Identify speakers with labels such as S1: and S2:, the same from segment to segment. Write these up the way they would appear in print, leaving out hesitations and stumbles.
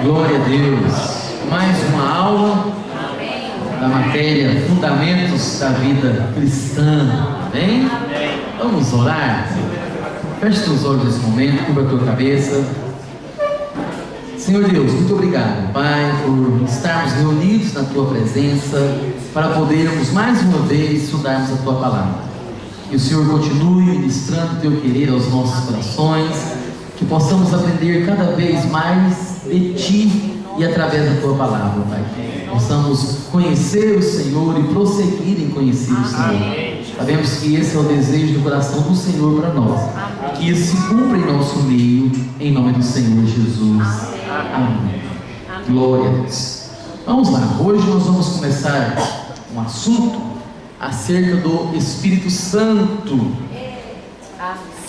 S1: Glória a Deus. Mais uma aula da matéria Fundamentos da Vida Cristã. Amém? Vamos orar? Feche seus olhos nesse momento, cubra a tua cabeça. Senhor Deus, muito obrigado, Pai, por estarmos reunidos na tua presença para podermos mais uma vez estudarmos a tua palavra. Que o Senhor continue ministrando o teu querer aos nossos corações, que possamos aprender cada vez mais de ti e através da tua palavra, Pai. Possamos conhecer o Senhor e prosseguir em conhecer o Senhor. Sabemos que esse é o desejo do coração do Senhor para nós, que isso se cumpra em nosso meio, em nome do Senhor Jesus. Amém. Glória a Deus. Vamos lá, hoje nós vamos começar um assunto acerca do Espírito Santo.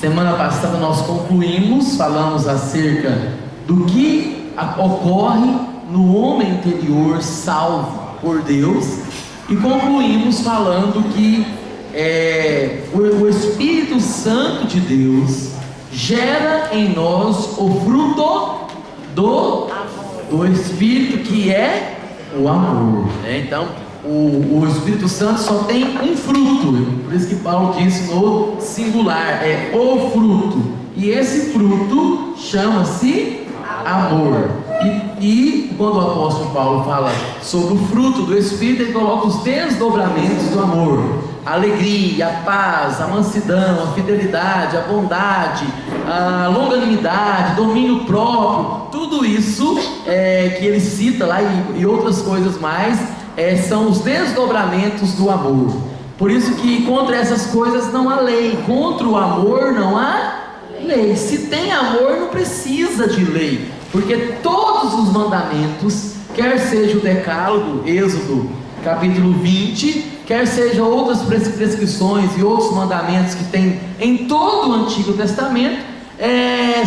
S1: Semana passada nós concluímos, falamos acerca do que ocorre no homem interior salvo por Deus, e concluímos falando que o Espírito Santo de Deus gera em nós o fruto do Espírito, que é o amor, né? Então o Espírito Santo só tem um fruto, por isso que Paulo disse no singular, é o fruto, e esse fruto chama-se amor. E quando o apóstolo Paulo fala sobre o fruto do Espírito, ele coloca os desdobramentos do amor: a alegria, a paz, a mansidão, a fidelidade, a bondade, a longanimidade, domínio próprio. Tudo isso que ele cita lá e outras coisas mais são os desdobramentos do amor. Por isso que contra essas coisas não há lei, contra o amor não há lei. Se tem amor, não precisa de lei, porque todos os mandamentos, quer seja o Decálogo, Êxodo capítulo 20, quer sejam outras prescrições e outros mandamentos que tem em todo o Antigo Testamento,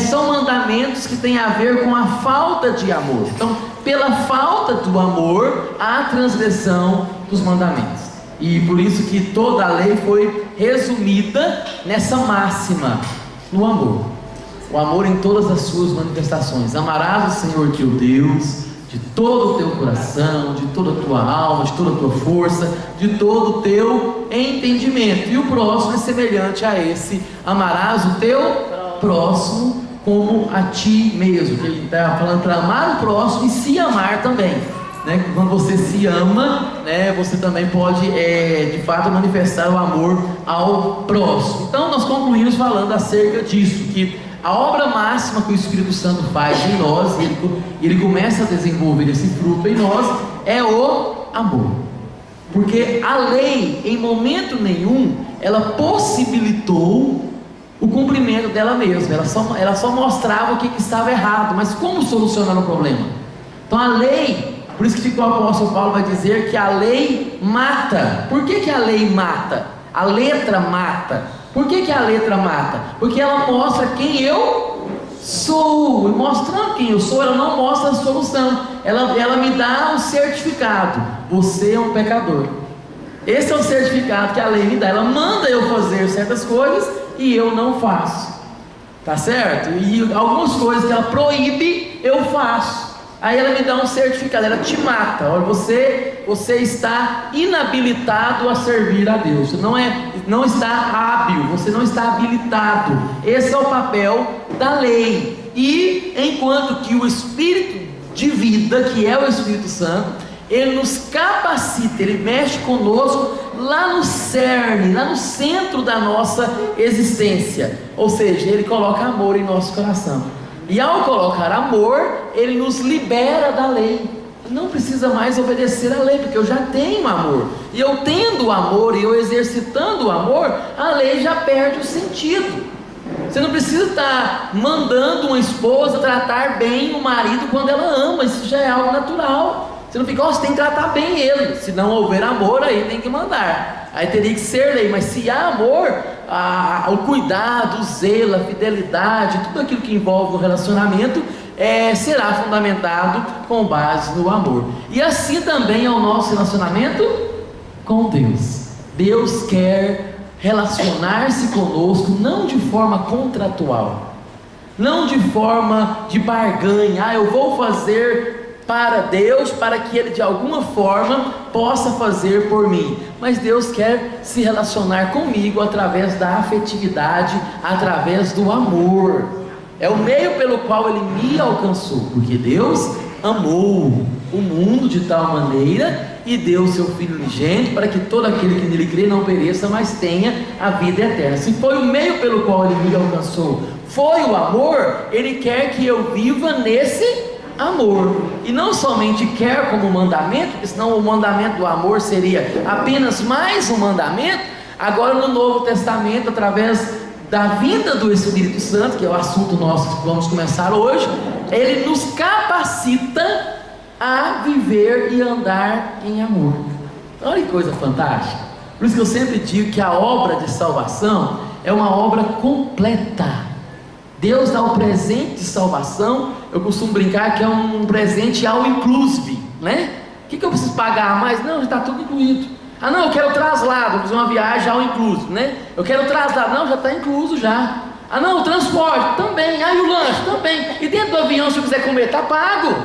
S1: são mandamentos que têm a ver com a falta de amor. Então, pela falta do amor, há a transgressão dos mandamentos. E por isso que toda a lei foi resumida nessa máxima, no amor. O amor em todas as suas manifestações. Amarás o Senhor teu Deus de todo o teu coração, de toda a tua alma, de toda a tua força, de todo o teu entendimento. E o próximo é semelhante a esse: amarás o teu próximo como a ti mesmo. Que ele está falando para amar o próximo e se amar também, né? Quando você se ama, né, você também pode de fato manifestar o amor ao próximo. Então nós concluímos falando acerca disso, que a obra máxima que o Espírito Santo faz em nós, ele começa a desenvolver esse fruto em nós, é o amor. Porque a lei, em momento nenhum, ela possibilitou o cumprimento dela mesma. Ela só mostrava o que estava errado, mas como solucionar o problema? Então a lei, por isso que o apóstolo Paulo vai dizer que a lei mata. Por que a lei mata? A letra mata. Por que a letra mata? Porque ela mostra quem eu sou, e mostrando quem eu sou, ela não mostra a solução. Ela me dá um certificado: você é um pecador. Esse é o certificado que a lei me dá. Ela manda eu fazer certas coisas e eu não faço, tá certo? E algumas coisas que ela proíbe, eu faço. Aí ela me dá um certificado, ela te mata. Olha, você está inabilitado a servir a Deus. Você não está hábil, você não está habilitado. Esse é o papel da lei. E enquanto que o Espírito de vida, que é o Espírito Santo, ele nos capacita, ele mexe conosco lá no cerne, lá no centro da nossa existência. Ou seja, ele coloca amor em nosso coração. E ao colocar amor, ele nos libera da lei. Não precisa mais obedecer à lei, porque eu já tenho amor. E eu tendo o amor, e eu exercitando o amor, a lei já perde o sentido. Você não precisa estar mandando uma esposa tratar bem o marido quando ela ama. Isso já é algo natural. Você não fica: você tem que tratar bem ele. Se não houver amor, aí tem que mandar. Aí teria que ser lei. Mas se há amor, o cuidado, o zelo, a fidelidade, tudo aquilo que envolve o relacionamento será fundamentado com base no amor. E assim também é o nosso relacionamento com Deus. Deus quer relacionar-se conosco não de forma contratual, não de forma de barganha. Eu vou fazer para Deus, para que Ele de alguma forma possa fazer por mim. Mas Deus quer se relacionar comigo através da afetividade, através do amor. É o meio pelo qual Ele me alcançou, porque Deus amou o mundo de tal maneira e deu o seu Filho unigênito para que todo aquele que nele crê não pereça, mas tenha a vida eterna. Se foi o meio pelo qual Ele me alcançou, foi o amor, Ele quer que eu viva nesse amor, e não somente quer como mandamento, porque senão o mandamento do amor seria apenas mais um mandamento. Agora no Novo Testamento, através da vinda do Espírito Santo, que é o assunto nosso que vamos começar hoje, Ele nos capacita a viver e andar em amor. Olha que coisa fantástica. Por isso que eu sempre digo que a obra de salvação é uma obra completa. Deus dá o presente de salvação. Eu costumo brincar que é um presente all inclusive, né? O que eu preciso pagar a mais? Não, já está tudo incluído. Ah não, eu quero traslado, vou fazer uma viagem all inclusive, né? Eu quero traslado, não, já está incluso já. Ah não, o transporte também, e o lanche também. E dentro do avião, se eu quiser comer, está pago.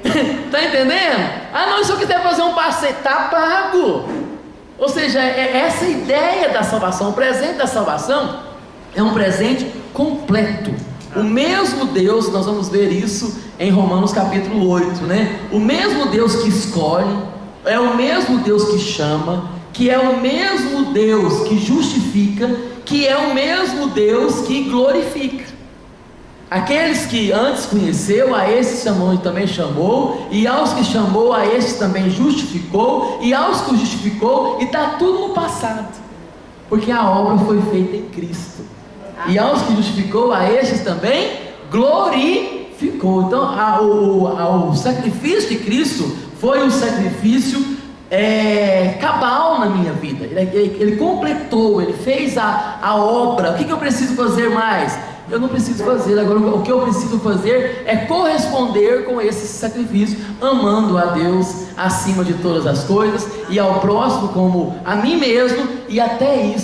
S1: Está entendendo? Ah não, se eu quiser fazer um passeio, está pago. Ou seja, é essa ideia da salvação. O presente da salvação é um presente completo. O mesmo Deus, nós vamos ver isso em Romanos capítulo 8, né? O mesmo Deus que escolhe, é o mesmo Deus que chama, que é o mesmo Deus que justifica, que é o mesmo Deus que glorifica. Aqueles que antes conheceu, a esses chamou e também chamou, e aos que chamou, a esses também justificou, e aos que justificou, e está tudo no passado, porque a obra foi feita em Cristo. E aos que justificou, a estes também glorificou. Então o sacrifício de Cristo foi um sacrifício cabal na minha vida. Ele completou, Ele fez a obra. O que eu preciso fazer mais? Eu não preciso fazer. Agora o que eu preciso fazer é corresponder com esse sacrifício, amando a Deus acima de todas as coisas, e ao próximo como a mim mesmo. E até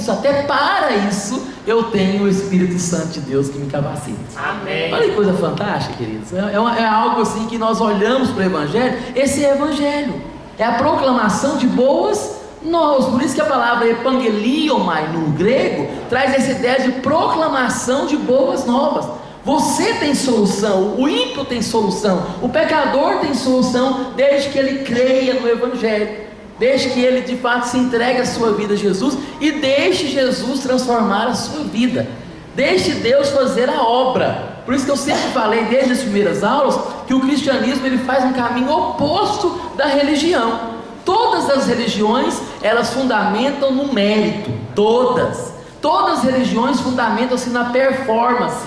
S1: para isso eu tenho o Espírito Santo de Deus que me capacita. Amém. Olha que coisa fantástica, queridos. É algo assim que nós olhamos para o Evangelho. Esse é o Evangelho, é a proclamação de boas novas. Por isso que a palavra evangeliomai no grego traz essa ideia de proclamação de boas novas. Você tem solução, o ímpio tem solução, o pecador tem solução, desde que ele creia no Evangelho, desde que ele de fato se entregue a sua vida a Jesus, e deixe Jesus transformar a sua vida, deixe Deus fazer a obra. Por isso que eu sempre falei desde as primeiras aulas, que o cristianismo ele faz um caminho oposto da religião. Todas as religiões, elas fundamentam no mérito, todas as religiões fundamentam-se na performance,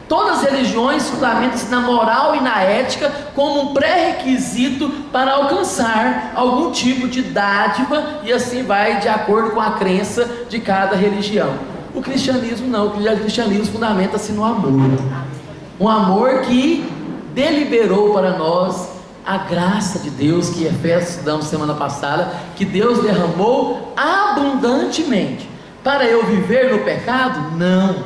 S1: todas as religiões fundamentam-se na moral e na ética como um pré-requisito para alcançar algum tipo de dádiva, e assim vai de acordo com a crença de cada religião. O cristianismo não, o cristianismo fundamenta-se no amor, um amor que deliberou para nós a graça de Deus, que Efésios estudamos semana passada, que Deus derramou abundantemente. Para eu viver no pecado? Não.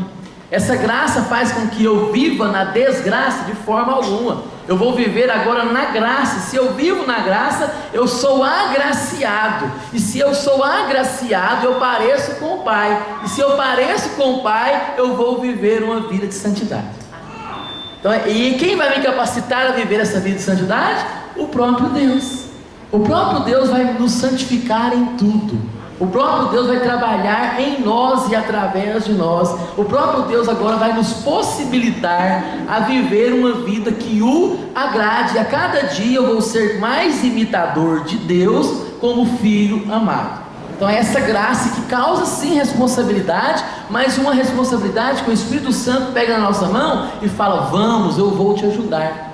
S1: Essa graça faz com que eu viva na desgraça de forma alguma. Eu vou viver agora na graça. Se eu vivo na graça, eu sou agraciado. E se eu sou agraciado, eu pareço com o Pai. E se eu pareço com o Pai, eu vou viver uma vida de santidade. Então, e quem vai me capacitar a viver essa vida de santidade? O próprio Deus. O próprio Deus vai nos santificar em tudo. O próprio Deus vai trabalhar em nós e através de nós. O próprio Deus agora vai nos possibilitar a viver uma vida que o agrade. A cada dia eu vou ser mais imitador de Deus como filho amado. Então é essa graça que causa sim responsabilidade, mas uma responsabilidade que o Espírito Santo pega na nossa mão e fala: vamos, eu vou te ajudar.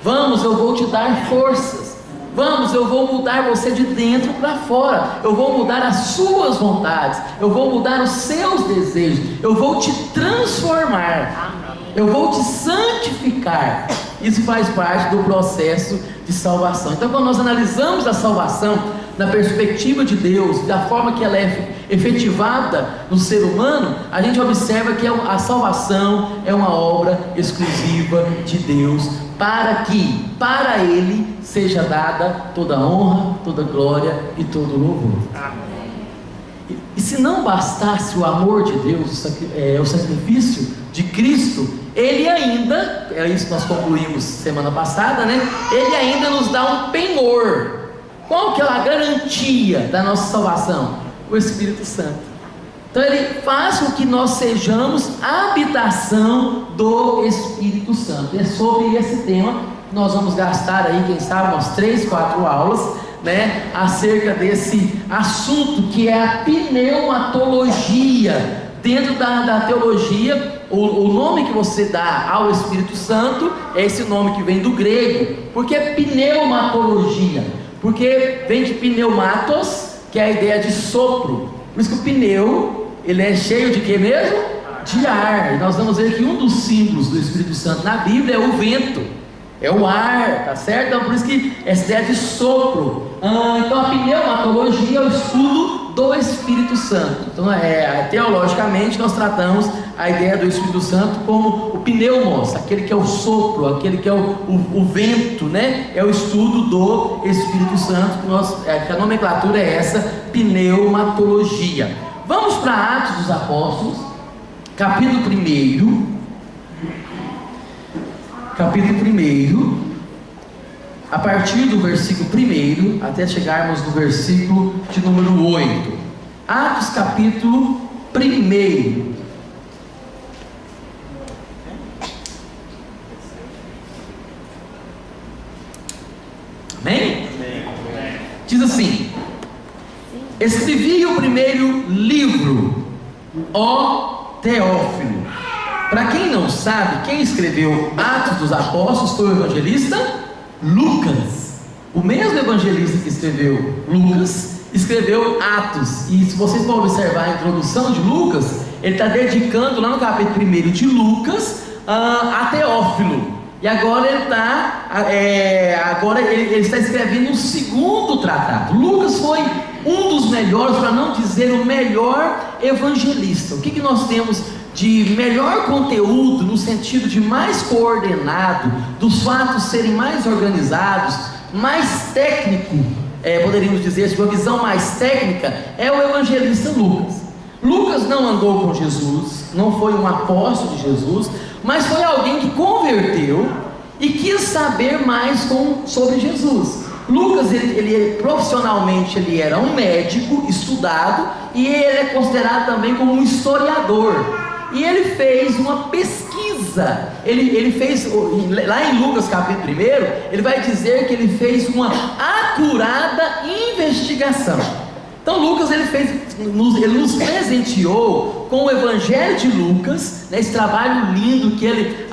S1: Vamos, eu vou te dar forças. Vamos, eu vou mudar você de dentro para fora. Eu vou mudar as suas vontades. Eu vou mudar os seus desejos. Eu vou te transformar. Eu vou te santificar. Isso faz parte do processo de salvação. Então, quando nós analisamos a salvação na perspectiva de Deus, da forma que ela é efetivada no ser humano, a gente observa que a salvação é uma obra exclusiva de Deus, para que para Ele seja dada toda honra, toda glória e todo louvor. E se não bastasse o amor de Deus, o sacrifício de Cristo, Ele ainda, é isso que nós concluímos semana passada, né? Ele ainda nos dá um penhor. Qual que é a garantia da nossa salvação? O Espírito Santo. Então Ele faz com que nós sejamos a habitação do Espírito Santo. É sobre esse tema que nós vamos gastar aí, quem sabe, umas 3, 4 aulas, né, acerca desse assunto que é a pneumatologia. Dentro da teologia, o nome que você dá ao Espírito Santo é esse nome que vem do grego. Por que pneumatologia? Porque vem de pneumatos, que é a ideia de sopro. Por isso que o pneu, ele é cheio de quê mesmo? De ar. E nós vamos ver que um dos símbolos do Espírito Santo na Bíblia é o vento, é o ar, tá certo? Então por isso que essa ideia de sopro. Então a pneumatologia é o estudo do Espírito Santo. Então teologicamente nós tratamos a ideia do Espírito Santo como o pneumos, aquele que é o sopro, aquele que é o vento, né? É o estudo do Espírito Santo, que a nomenclatura é essa, pneumatologia. Vamos para Atos dos Apóstolos, capítulo 1, a partir do versículo 1 até chegarmos no versículo de número 8. Atos capítulo 1. Amém? Diz assim: escrevi o primeiro livro, ó Teófilo. Para quem não sabe, quem escreveu Atos dos Apóstolos foi o evangelista Lucas. O mesmo evangelista que escreveu Lucas escreveu Atos. E se vocês vão observar a introdução de Lucas, ele está dedicando lá no capítulo 1 de Lucas a Teófilo. E agora ele está escrevendo um segundo tratado. Lucas foi um dos melhores, para não dizer o melhor evangelista. O que nós temos de melhor conteúdo, no sentido de mais coordenado, dos fatos serem mais organizados, mais técnico, poderíamos dizer, de uma visão mais técnica, é o evangelista Lucas. Lucas não andou com Jesus, não foi um apóstolo de Jesus, mas foi alguém que converteu e quis saber mais sobre Jesus. Lucas, profissionalmente ele era um médico estudado, e ele é considerado também como um historiador. E ele fez uma pesquisa, ele fez, lá em Lucas capítulo 1, ele vai dizer que ele fez uma acurada investigação. Então Lucas, ele nos presenteou com o Evangelho de Lucas, né, esse trabalho lindo que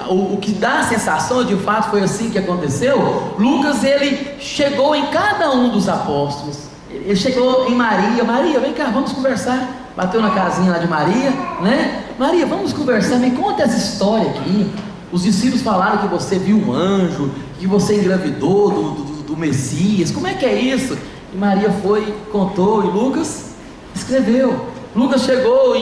S1: o que dá a sensação, de fato foi assim que aconteceu. Lucas, ele chegou em cada um dos apóstolos, ele chegou em Maria, vem cá, vamos conversar. Bateu na casinha lá de Maria, né? Maria, vamos conversar, me conta essa história aqui. Os discípulos falaram que você viu um anjo, que você engravidou do Messias, como é que é isso? E Maria foi, contou, e Lucas escreveu. Lucas chegou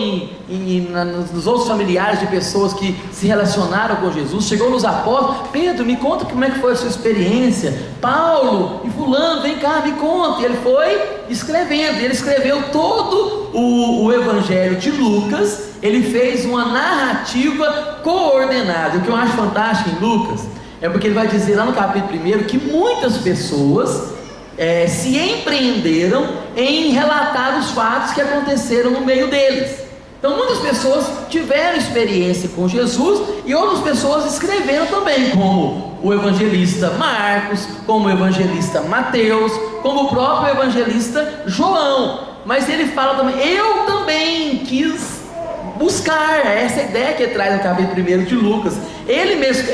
S1: nos outros familiares de pessoas que se relacionaram com Jesus, chegou nos apóstolos. Pedro, me conta como é que foi a sua experiência. Paulo e fulano, vem cá, me conta. E ele foi escrevendo, ele escreveu todo o evangelho de Lucas. Ele fez uma narrativa coordenada. O que eu acho fantástico em Lucas é porque ele vai dizer lá no capítulo 1 que muitas pessoas se empreenderam em relatar os fatos que aconteceram no meio deles. Então muitas pessoas tiveram experiência com Jesus, e outras pessoas escreveram também, como o evangelista Marcos, como o evangelista Mateus, como o próprio evangelista João. Mas ele fala também, eu também quis buscar, essa ideia que ele traz no capítulo 1 de Lucas. Ele mesmo,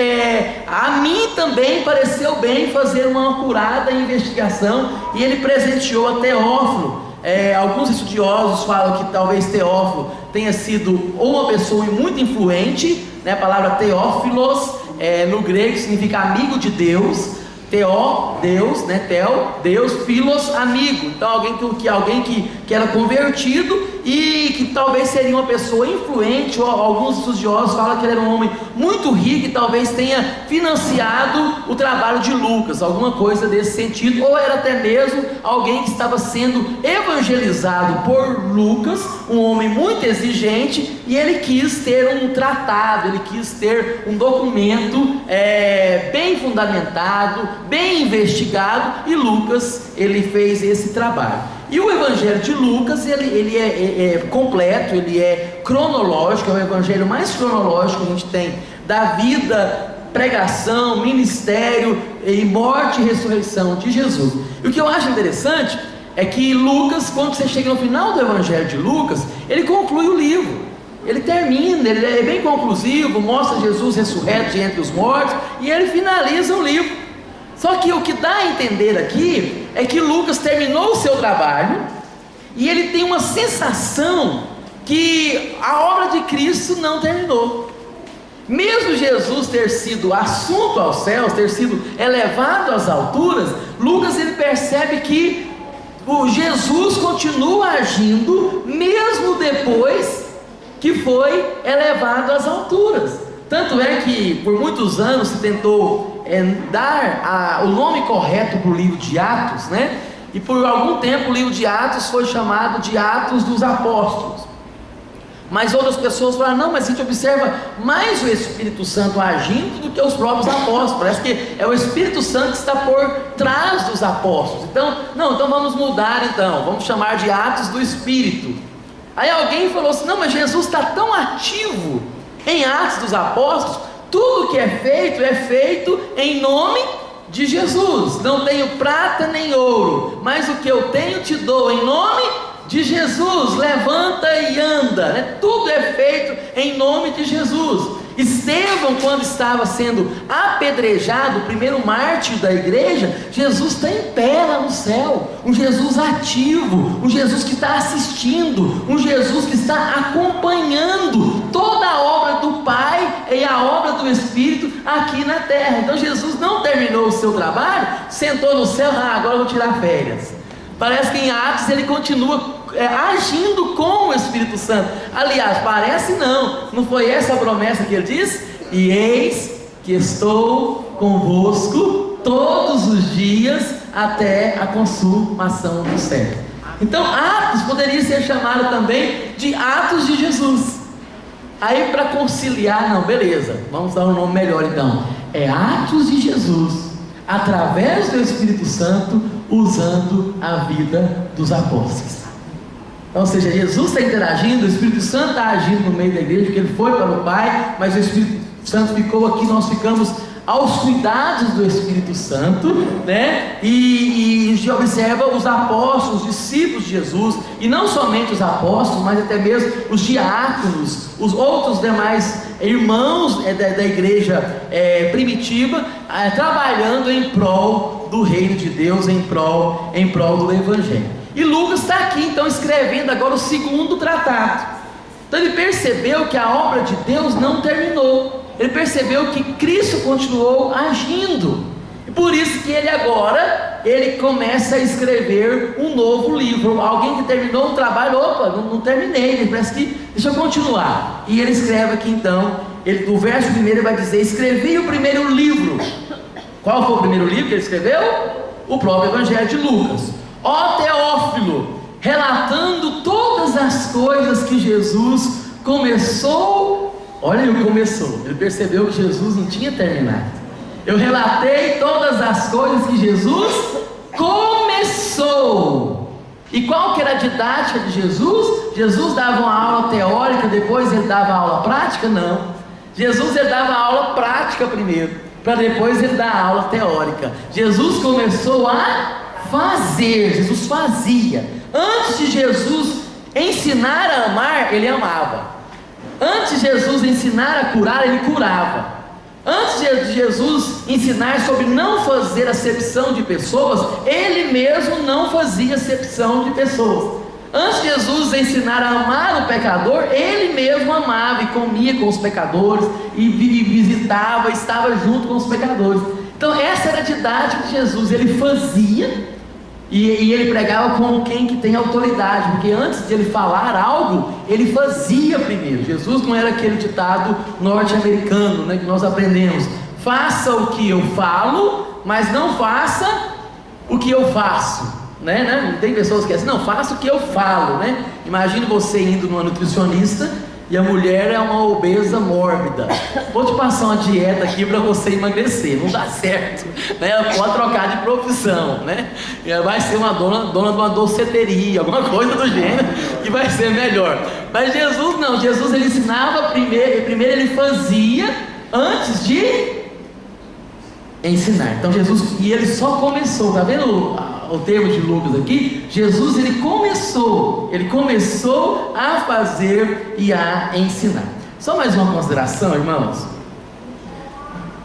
S1: a mim também pareceu bem fazer uma acurada investigação, e ele presenteou a Teófilo. Alguns estudiosos falam que talvez Teófilo tenha sido uma pessoa muito influente, né? A palavra Teófilos no grego significa amigo de Deus, Teó, Deus, né? Deus, Philos, amigo. Então alguém que era convertido e que talvez seria uma pessoa influente, ou alguns estudiosos falam que ele era um homem muito rico e talvez tenha financiado o trabalho de Lucas, alguma coisa desse sentido, ou era até mesmo alguém que estava sendo evangelizado por Lucas, um homem muito exigente, e ele quis ter um tratado, ele quis ter um documento bem fundamentado, bem investigado, e Lucas, ele fez esse trabalho. E o evangelho de Lucas, ele é completo, ele é cronológico, é o evangelho mais cronológico que a gente tem da vida, pregação, ministério e morte e ressurreição de Jesus. E o que eu acho interessante é que Lucas, quando você chega no final do evangelho de Lucas, ele conclui o livro, ele termina, ele é bem conclusivo, mostra Jesus ressurreto de entre os mortos, e ele finaliza o livro. Só que o que dá a entender aqui é que Lucas terminou o seu trabalho e ele tem uma sensação que a obra de Cristo não terminou. Mesmo Jesus ter sido assunto aos céus, ter sido elevado às alturas, Lucas ele percebe que o Jesus continua agindo mesmo depois que foi elevado às alturas. Tanto é que por muitos anos se tentou dar o nome correto para o livro de Atos, né? E por algum tempo o livro de Atos foi chamado de Atos dos Apóstolos. Mas outras pessoas falaram, não, mas a gente observa mais o Espírito Santo agindo do que os próprios apóstolos. Parece que é o Espírito Santo que está por trás dos apóstolos. Então vamos mudar então, vamos chamar de Atos do Espírito. Aí alguém falou assim, não, mas Jesus está tão ativo em Atos dos Apóstolos, tudo que é feito em nome de Jesus. Não tenho prata nem ouro, mas o que eu tenho te dou em nome de Jesus. Levanta e anda, né? Tudo é feito em nome de Jesus. Estevão, quando estava sendo apedrejado, o primeiro mártir da igreja, Jesus está em pé lá no céu, um Jesus ativo, um Jesus que está assistindo, um Jesus que está acompanhando toda a obra do Pai e a obra do Espírito aqui na terra. Então Jesus não terminou o seu trabalho, sentou no céu, agora eu vou tirar férias. Parece que em Atos ele continua agindo com o Espírito Santo. Aliás, parece não foi essa a promessa que ele diz? E eis que estou convosco todos os dias até a consumação do século. Então Atos poderia ser chamado também de Atos de Jesus. Aí para conciliar, não, beleza, vamos dar um nome melhor então, é Atos de Jesus, através do Espírito Santo, usando a vida dos apóstolos. Ou seja, Jesus está interagindo, o Espírito Santo está agindo no meio da igreja, porque ele foi para o Pai, mas o Espírito Santo ficou aqui, nós ficamos aos cuidados do Espírito Santo, né? E a gente observa os apóstolos, os discípulos de Jesus, e não somente os apóstolos, mas até mesmo os diáconos, os outros demais irmãos da igreja primitiva, trabalhando em prol do reino de Deus, em prol do Evangelho. E Lucas está aqui então escrevendo agora o segundo tratado. Então ele percebeu que a obra de Deus não terminou, ele percebeu que Cristo continuou agindo, e por isso que ele começa a escrever um novo livro. Alguém que terminou um trabalho, não terminei, ele parece que deixa eu continuar, e ele escreve aqui então, o verso primeiro vai dizer, escrevi o primeiro livro. Qual foi o primeiro livro que ele escreveu? O próprio Evangelho de Lucas. Ó Teófilo, relatando todas as coisas que Jesus começou. Olha, ele começou, ele percebeu que Jesus não tinha terminado. Eu relatei todas as coisas que Jesus começou. E qual que era a didática de Jesus? Jesus dava uma aula teórica, depois ele dava aula prática? Não. Jesus ele dava aula prática primeiro, para depois ele dar aula teórica. Jesus começou a fazer, Jesus fazia. Antes de Jesus ensinar a amar, ele amava. Antes de Jesus ensinar a curar, ele curava. Antes de Jesus ensinar sobre não fazer acepção de pessoas, ele mesmo não fazia acepção de pessoas. Antes de Jesus ensinar a amar o pecador, ele mesmo amava e comia com os pecadores, e visitava, estava junto com os pecadores. Então Então essa era a didática de Jesus. Ele fazia e ele pregava como quem que tem autoridade, porque antes de ele falar algo, ele fazia primeiro. Jesus não era aquele ditado norte-americano, né, que nós aprendemos: faça o que eu falo, mas não faça o que eu faço, né? Tem pessoas que dizem assim: não, faça o que eu falo, né? Imagine você indo numa nutricionista e a mulher é uma obesa mórbida. Vou te passar uma dieta aqui para você emagrecer. Não dá certo, né? Ela pode trocar de profissão, né? E ela vai ser uma dona de uma doceteria, alguma coisa do gênero, que vai ser melhor. Mas Jesus não. Jesus, ele ensinava primeiro ele fazia antes de ensinar. Então Jesus, e ele só começou, tá vendo o termo de Lucas aqui? Jesus, ele começou a fazer e a ensinar. Só mais uma consideração, irmãos.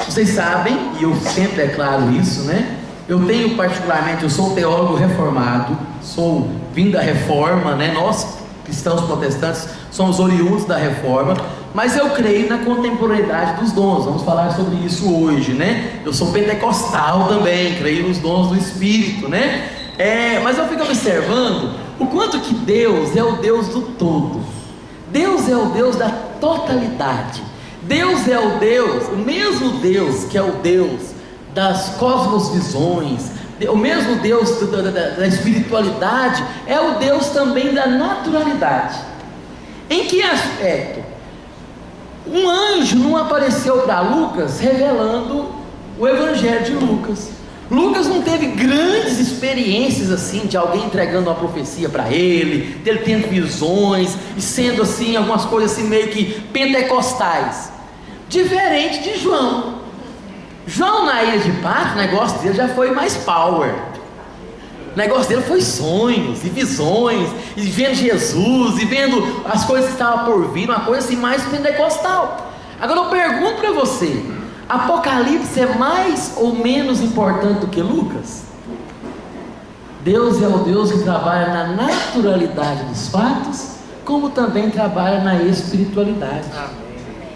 S1: Vocês sabem, e eu sempre declaro isso, né? Eu tenho particularmente, eu sou um teólogo reformado, sou vindo da reforma, né? Nós, cristãos protestantes, somos oriundos da reforma, mas eu creio na contemporaneidade dos dons. Vamos falar sobre isso hoje, né? Eu sou pentecostal também, creio nos dons do Espírito, né? Mas eu fico observando o quanto que Deus é o Deus do todo. Deus é o Deus da totalidade. Deus é o Deus, o mesmo Deus que é o Deus das cosmosvisões, o mesmo Deus da espiritualidade, é o Deus também da naturalidade. Em que aspecto? Um anjo não apareceu para Lucas revelando o Evangelho de Lucas. Lucas não teve grandes experiências assim, de alguém entregando uma profecia para ele, dele tendo visões, e sendo assim, algumas coisas assim meio que pentecostais. Diferente de João. João na ilha de Patmos, o negócio dele já foi mais power. O negócio dele foi sonhos e visões, e vendo Jesus, e vendo as coisas que estavam por vir, uma coisa assim mais pentecostal. Agora eu pergunto para você: Apocalipse é mais ou menos importante do que Lucas? Deus é o Deus que trabalha na naturalidade dos fatos, como também trabalha na espiritualidade.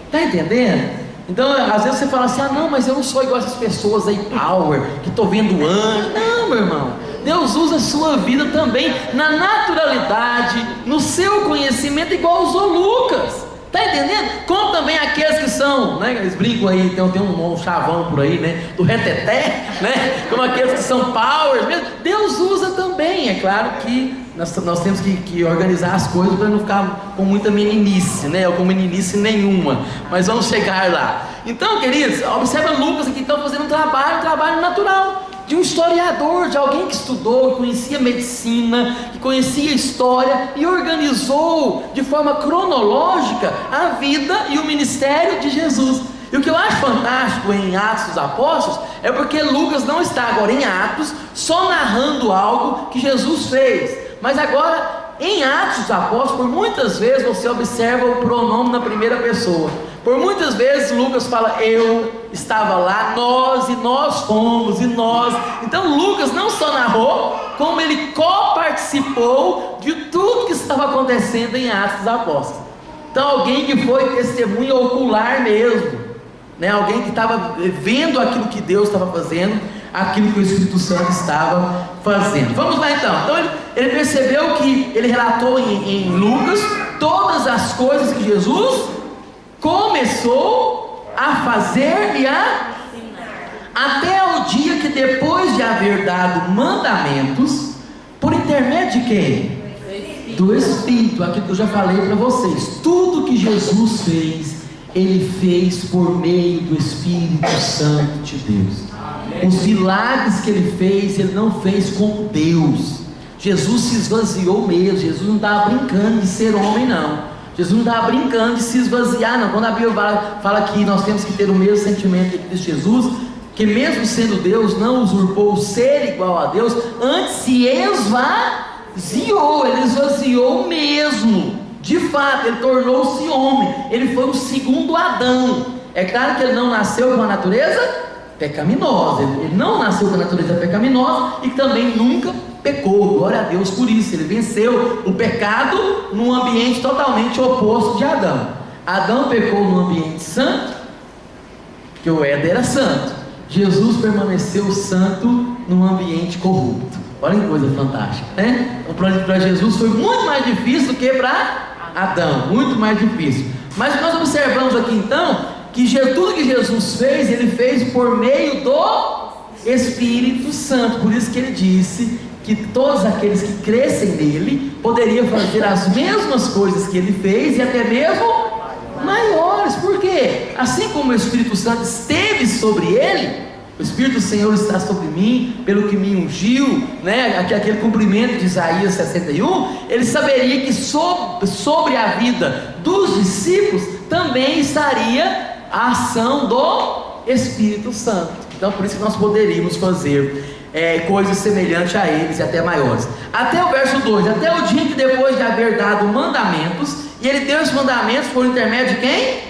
S1: Está entendendo? Então, às vezes você fala assim: ah, não, mas eu não sou igual essas pessoas aí, power, que estou vendo anjo. Não, meu irmão, Deus usa a sua vida também na naturalidade, no seu conhecimento, igual usou Lucas. Está entendendo? Como também aqueles que são, né, eles brincam aí, tem um chavão por aí, né, do reteté, né, como aqueles que são powers mesmo. Deus usa também. É claro que nós temos que organizar as coisas para não ficar com muita meninice, né, ou com meninice nenhuma, mas vamos chegar lá. Então, queridos, observa Lucas aqui, então fazendo um trabalho natural, de um historiador, de alguém que estudou, que conhecia medicina, que conhecia história, e organizou de forma cronológica a vida e o ministério de Jesus. E o que eu acho fantástico em Atos dos Apóstolos é porque Lucas não está agora em Atos só narrando algo que Jesus fez, mas agora em Atos dos Apóstolos, por muitas vezes você observa o pronome na primeira pessoa. Por muitas vezes Lucas fala: eu estava lá, nós, e nós fomos, e nós. Então Lucas não só narrou, como ele coparticipou de tudo que estava acontecendo em Atos dos Apóstolos. Então alguém que foi testemunha ocular mesmo, né? Alguém que estava vendo aquilo que Deus estava fazendo, aquilo que o Espírito Santo estava fazendo. Vamos lá então. Então ele percebeu que ele relatou em Lucas todas as coisas que Jesus começou a fazer e a até o dia que, depois de haver dado mandamentos, por intermédio de quem? Do Espírito. Aquilo que eu já falei para vocês, tudo que Jesus fez, ele fez por meio do Espírito Santo de Deus. Os milagres que ele fez, ele não fez com Deus. Jesus se esvaziou mesmo. Jesus não estava brincando de ser homem, não. Jesus não estava brincando de se esvaziar, não. Quando a Bíblia fala que nós temos que ter o mesmo sentimento de Cristo Jesus, que mesmo sendo Deus, não usurpou o ser igual a Deus, antes se esvaziou. Ele esvaziou mesmo. De fato, ele tornou-se homem. Ele foi o segundo Adão. É claro que ele não nasceu com a natureza pecaminosa. Ele não nasceu com a natureza pecaminosa e também nunca pecou. Glória a Deus por isso. Ele venceu o pecado num ambiente totalmente oposto de Adão. Adão pecou num ambiente santo, que o Éden era santo. Jesus permaneceu santo num ambiente corrupto. Olha que coisa fantástica, né? Para Jesus foi muito mais difícil do que para Adão, muito mais difícil. Mas nós observamos aqui então que tudo que Jesus fez, ele fez por meio do Espírito Santo. Por isso que ele disse que todos aqueles que crescem nele poderiam fazer as mesmas coisas que ele fez e até mesmo maiores. Por quê? Assim como o Espírito Santo esteve sobre ele, o Espírito do Senhor está sobre mim, pelo que me ungiu, né? Aquele cumprimento de Isaías 61, ele saberia que sobre a vida dos discípulos também estaria a ação do Espírito Santo. Então por isso que nós poderíamos fazer coisas semelhantes a eles e até maiores. Até o verso 2, até o dia que depois de haver dado mandamentos, e ele deu os mandamentos por intermédio de quem?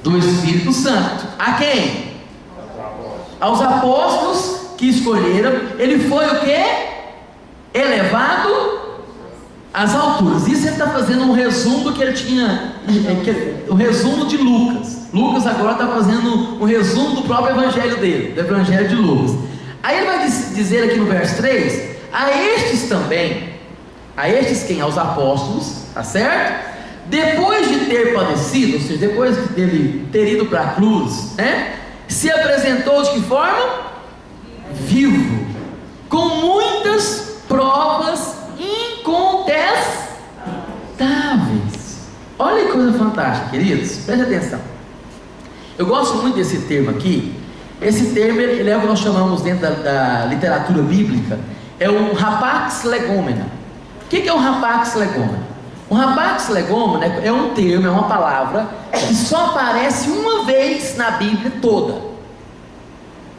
S1: Do Espírito Santo. A quem? Aos apóstolos que escolheram. Ele foi o que? Elevado às alturas. Isso ele está fazendo um resumo do que ele tinha, o resumo de Lucas. Lucas agora está fazendo um resumo do próprio evangelho dele, do evangelho de Lucas. Aí ele vai dizer aqui no verso 3, a estes também, a estes quem? Aos apóstolos, tá certo? Depois de ter padecido, ou seja, depois dele ter ido para a cruz, né? Se apresentou de que forma? Vivo, com muitas provas incontestáveis. Olha que coisa fantástica, queridos, preste atenção. Eu gosto muito desse termo aqui. Esse termo, ele é o que nós chamamos dentro da literatura bíblica, é um rapax legomena. O que é um rapax legomena? Um rapax legomena é um termo, é uma palavra que só aparece uma vez na Bíblia toda.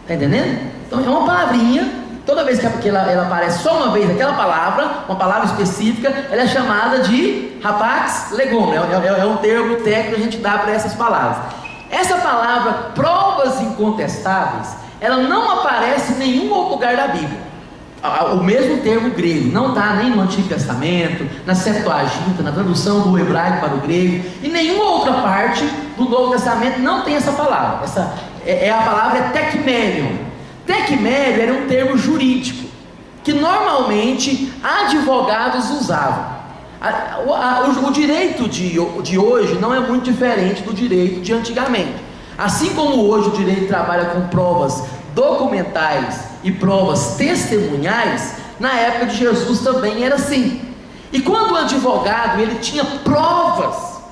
S1: Está entendendo? Então é uma palavrinha, toda vez que ela aparece só uma vez, aquela palavra, uma palavra específica, ela é chamada de rapax legomena. É um termo técnico que a gente dá para essas palavras. Essa palavra, provas incontestáveis, ela não aparece em nenhum outro lugar da Bíblia. O mesmo termo grego não está nem no Antigo Testamento, na Septuaginta, na tradução do hebraico para o grego, e nenhuma outra parte do Novo Testamento não tem essa palavra. A palavra é tekmerion. Tekmerion era um termo jurídico que normalmente advogados usavam. O direito de hoje não é muito diferente do direito de antigamente. Assim como hoje o direito trabalha com provas documentais e provas testemunhais, na época de Jesus também era assim. E quando o advogado ele tinha provas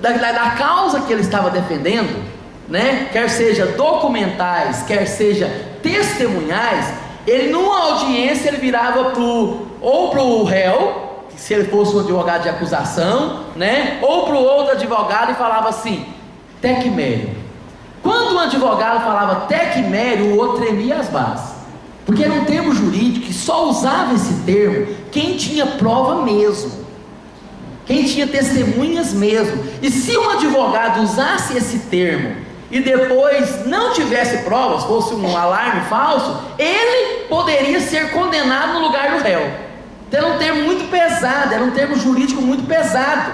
S1: da causa que ele estava defendendo, né, quer seja documentais, quer seja testemunhais, ele numa audiência ele virava ou para o réu, se ele fosse um advogado de acusação, né, ou para o outro advogado e falava assim, tekmerion. Quando um advogado falava tekmerion, o outro tremia as bases, porque era um termo jurídico que só usava esse termo quem tinha prova mesmo, quem tinha testemunhas mesmo. E se um advogado usasse esse termo e depois não tivesse provas, fosse um alarme falso, ele poderia ser condenado no lugar do réu. Então era um termo muito pesado, era um termo jurídico muito pesado.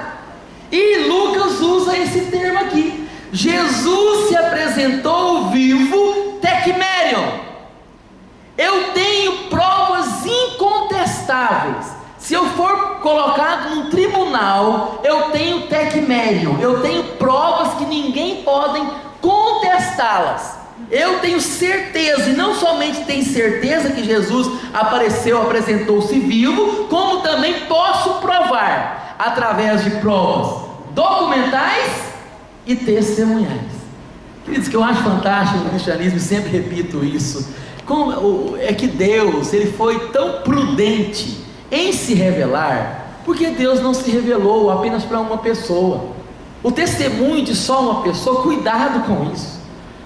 S1: E Lucas usa esse termo aqui. Jesus se apresentou vivo, tekmerion. Eu tenho provas incontestáveis. Se eu for colocado num tribunal, eu tenho tekmerion. Eu tenho provas que ninguém pode contestá-las. Eu tenho certeza, e não somente tenho certeza que Jesus apresentou-se vivo, como também posso provar através de provas documentais e testemunhais. Queridos, que eu acho fantástico no cristianismo, sempre repito isso, é que Deus, ele foi tão prudente em se revelar, porque Deus não se revelou apenas para uma pessoa. O testemunho de só uma pessoa, cuidado com isso.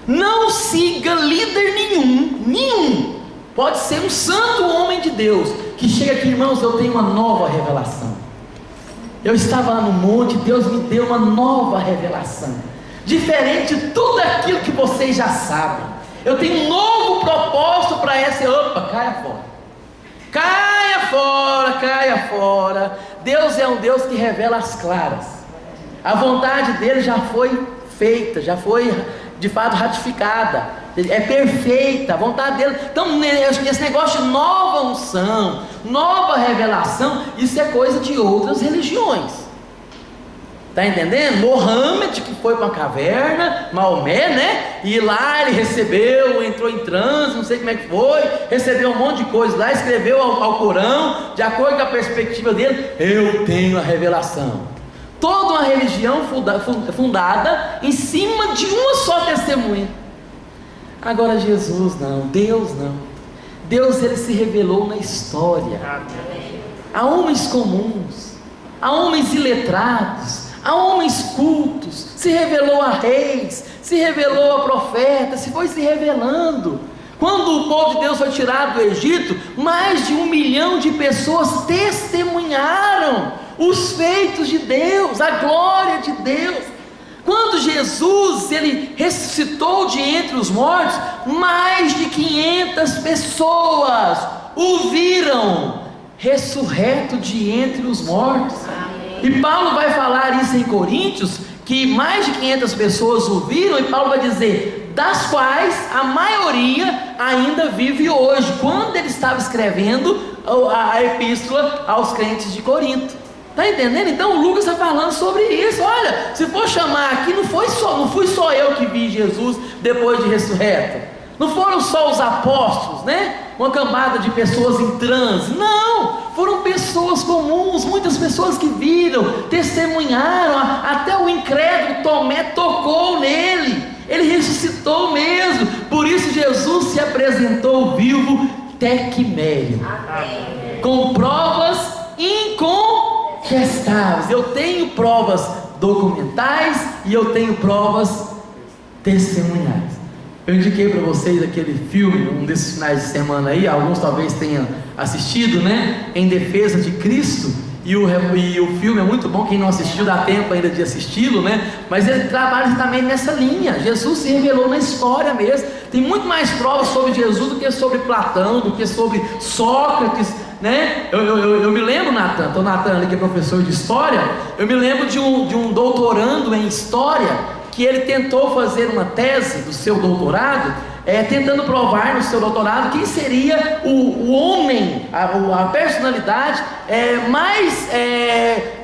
S1: Não siga líder nenhum. Pode ser um santo homem de Deus que chega aqui, irmãos, eu tenho uma nova revelação. Eu estava lá no monte, Deus me deu uma nova revelação, diferente de tudo aquilo que vocês já sabem. Eu tenho um novo propósito para essa. Opa, caia fora. Caia fora, caia fora. Deus é um Deus que revela as claras. A vontade dele já foi feita, já foi de fato ratificada, é perfeita, a vontade dele. Então esse negócio de nova unção, nova revelação, isso é coisa de outras religiões. Está entendendo? Mohammed, que foi para uma caverna, Maomé, né? E lá ele recebeu, entrou em transe, não sei como é que foi, recebeu um monte de coisa lá, escreveu ao Corão, de acordo com a perspectiva dele. Eu tenho a revelação. Toda uma religião fundada em cima de uma só testemunha. Agora Jesus não, Deus não. Deus, ele se revelou na história. A homens comuns, a homens iletrados, a homens cultos, se revelou a reis, se revelou a profetas, se foi se revelando. Quando o povo de Deus foi tirado do Egito, mais de 1 milhão de pessoas testemunharam os feitos de Deus, a glória de Deus. Quando Jesus, ele ressuscitou de entre os mortos, mais de 500 pessoas o viram ressurreto de entre os mortos. E Paulo vai falar isso em Coríntios, que mais de 500 pessoas o viram, e Paulo vai dizer, das quais a maioria ainda vive hoje, quando ele estava escrevendo a epístola aos crentes de Corinto. Está entendendo? Então o Lucas está falando sobre isso. Olha, se for chamar aqui, não fui só eu que vi Jesus depois de ressurreto. Não foram só os apóstolos, né? Uma cambada de pessoas em transe. Não, foram pessoas comuns, muitas pessoas que viram, testemunharam. Até o incrédulo Tomé tocou nele. Ele ressuscitou mesmo. Por isso Jesus se apresentou vivo tecmério, com provas incontestáveis. Eu tenho provas documentais e eu tenho provas testemunhais. Eu indiquei para vocês aquele filme, um desses finais de semana aí, alguns talvez tenham assistido, né? Em Defesa de Cristo. E o filme é muito bom, quem não assistiu dá tempo ainda de assisti-lo, né? Mas ele trabalha também nessa linha. Jesus se revelou na história mesmo. Tem muito mais provas sobre Jesus do que sobre Platão, do que sobre Sócrates, né? Eu me lembro, Natan ali que é professor de história, eu me lembro de um doutorando em história, que ele tentou fazer uma tese do seu doutorado, tentando provar no seu doutorado quem seria o homem, a personalidade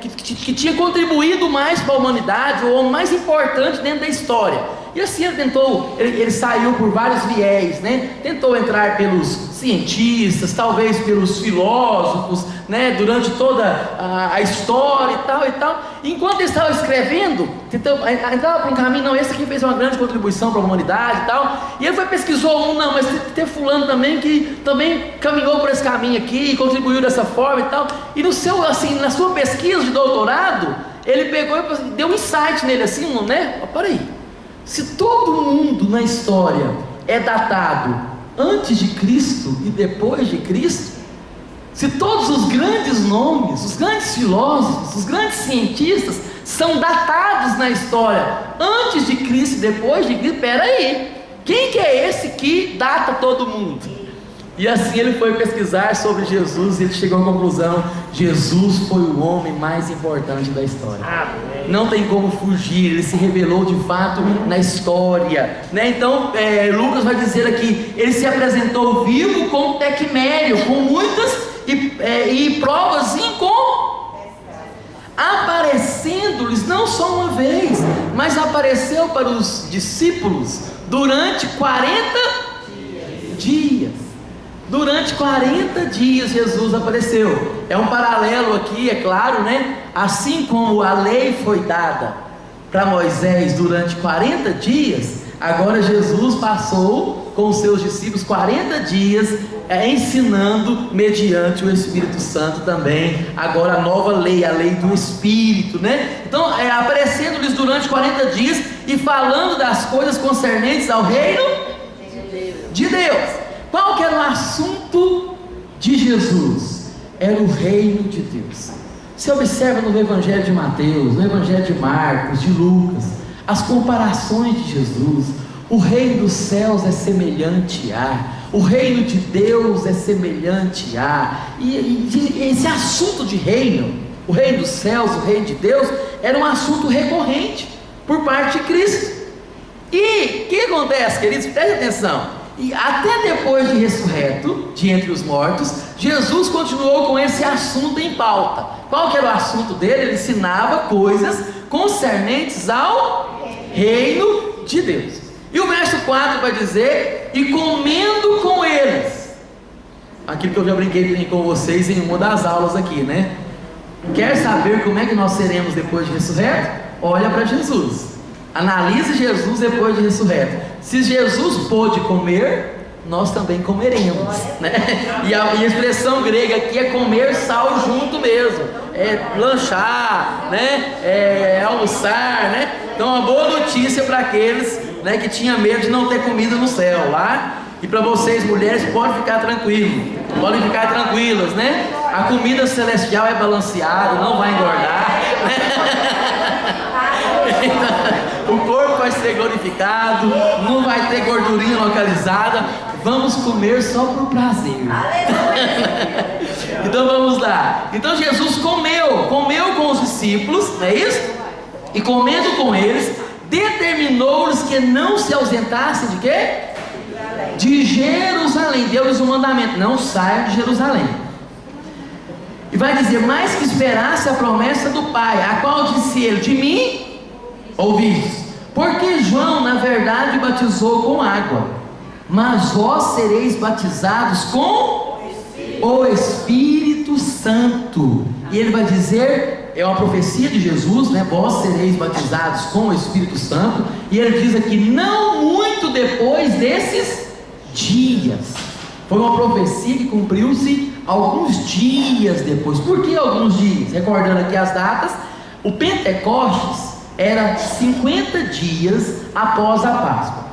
S1: que tinha contribuído mais para a humanidade, o homem mais importante dentro da história. E assim ele saiu por vários viés, né? Tentou entrar pelos cientistas, talvez pelos filósofos, né? Durante toda a história e tal. E enquanto ele estava escrevendo, entrava por um caminho, não, esse aqui fez uma grande contribuição para a humanidade e tal. E ele pesquisou não, mas tem fulano também que também caminhou por esse caminho aqui e contribuiu dessa forma e tal. E na sua pesquisa de doutorado, ele pegou e deu um insight nele assim, né? Peraí. Se todo mundo na história é datado antes de Cristo e depois de Cristo, se todos os grandes nomes, os grandes filósofos, os grandes cientistas são datados na história antes de Cristo e depois de Cristo, peraí, quem que é esse que data todo mundo? E assim ele foi pesquisar sobre Jesus e ele chegou à conclusão: Jesus foi o homem mais importante da história. Não tem como fugir, ele se revelou de fato na história, né? Então Lucas vai dizer aqui, ele se apresentou vivo com tecmério, com muitas e provas aparecendo-lhes não só uma vez, mas apareceu para os discípulos durante 40 dias. Durante 40 dias Jesus apareceu. É um paralelo aqui, é claro, né? Assim como a lei foi dada para Moisés durante 40 dias, agora Jesus passou com os seus discípulos 40 dias ensinando mediante o Espírito Santo também. Agora a nova lei, a lei do Espírito, né? Então aparecendo-lhes durante 40 dias e falando das coisas concernentes ao reino de Deus. Qual que era o assunto de Jesus? Era o reino de Deus. Você observa no Evangelho de Mateus, no Evangelho de Marcos, de Lucas, as comparações de Jesus. O reino dos céus é semelhante a, o reino de Deus é semelhante a. E esse assunto de reino, o reino dos céus, o reino de Deus, era um assunto recorrente por parte de Cristo. E o que acontece, queridos? Preste atenção. E até depois de ressurreto, de entre os mortos, Jesus continuou com esse assunto em pauta. Qual que era o assunto dele? Ele ensinava coisas concernentes ao reino de Deus. E o verso 4 vai dizer: e comendo com eles. Aquilo que eu já brinquei com vocês em uma das aulas aqui, né? Quer saber como é que nós seremos depois de ressurreto? Olha para Jesus. Analise Jesus depois de ressurreto. Se Jesus pôde comer, nós também comeremos, né? E a expressão grega aqui é comer sal junto mesmo, é lanchar, né? É almoçar, né? Então, uma boa notícia para aqueles, né, que tinham medo de não ter comida no céu lá. E para vocês, mulheres, podem ficar tranquilas, né? A comida celestial é balanceada, não vai engordar, né? Então, o corpo vai ser glorificado, não vai ter gordurinha localizada. Vamos comer só por prazer. Então vamos lá. Então Jesus comeu com os discípulos, não é isso? E comendo com eles, determinou-lhes que não se ausentassem de quê? De Jerusalém. Deu-lhes um mandamento: não saiam de Jerusalém. E vai dizer: mais que esperasse a promessa do Pai, a qual disse ele: de mim ouvistes, porque João na verdade batizou com água, mas vós sereis batizados com o Espírito Santo. E ele vai dizer, é uma profecia de Jesus, né? Vós sereis batizados com o Espírito Santo. E ele diz aqui: não muito depois desses dias. Foi uma profecia que cumpriu-se alguns dias depois. Por que alguns dias? Recordando aqui as datas, o Pentecostes era 50 dias após a Páscoa.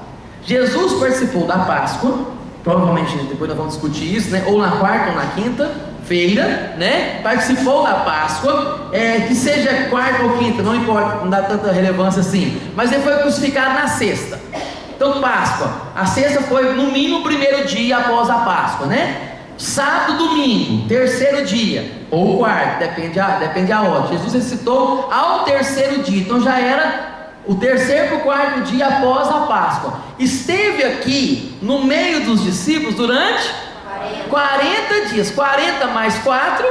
S1: Jesus participou da Páscoa, provavelmente depois nós vamos discutir isso, né? Ou na quarta ou na quinta-feira, né? Participou da Páscoa, que seja quarta ou quinta, não importa, não dá tanta relevância assim. Mas ele foi crucificado na sexta. Então, Páscoa, a sexta foi no mínimo o primeiro dia após a Páscoa, né? Sábado, domingo, terceiro dia, ou quarto, depende a hora. Jesus ressuscitou ao terceiro dia, então já era o terceiro para o quarto dia após a Páscoa. Esteve aqui no meio dos discípulos durante 40 dias. 40 mais 4,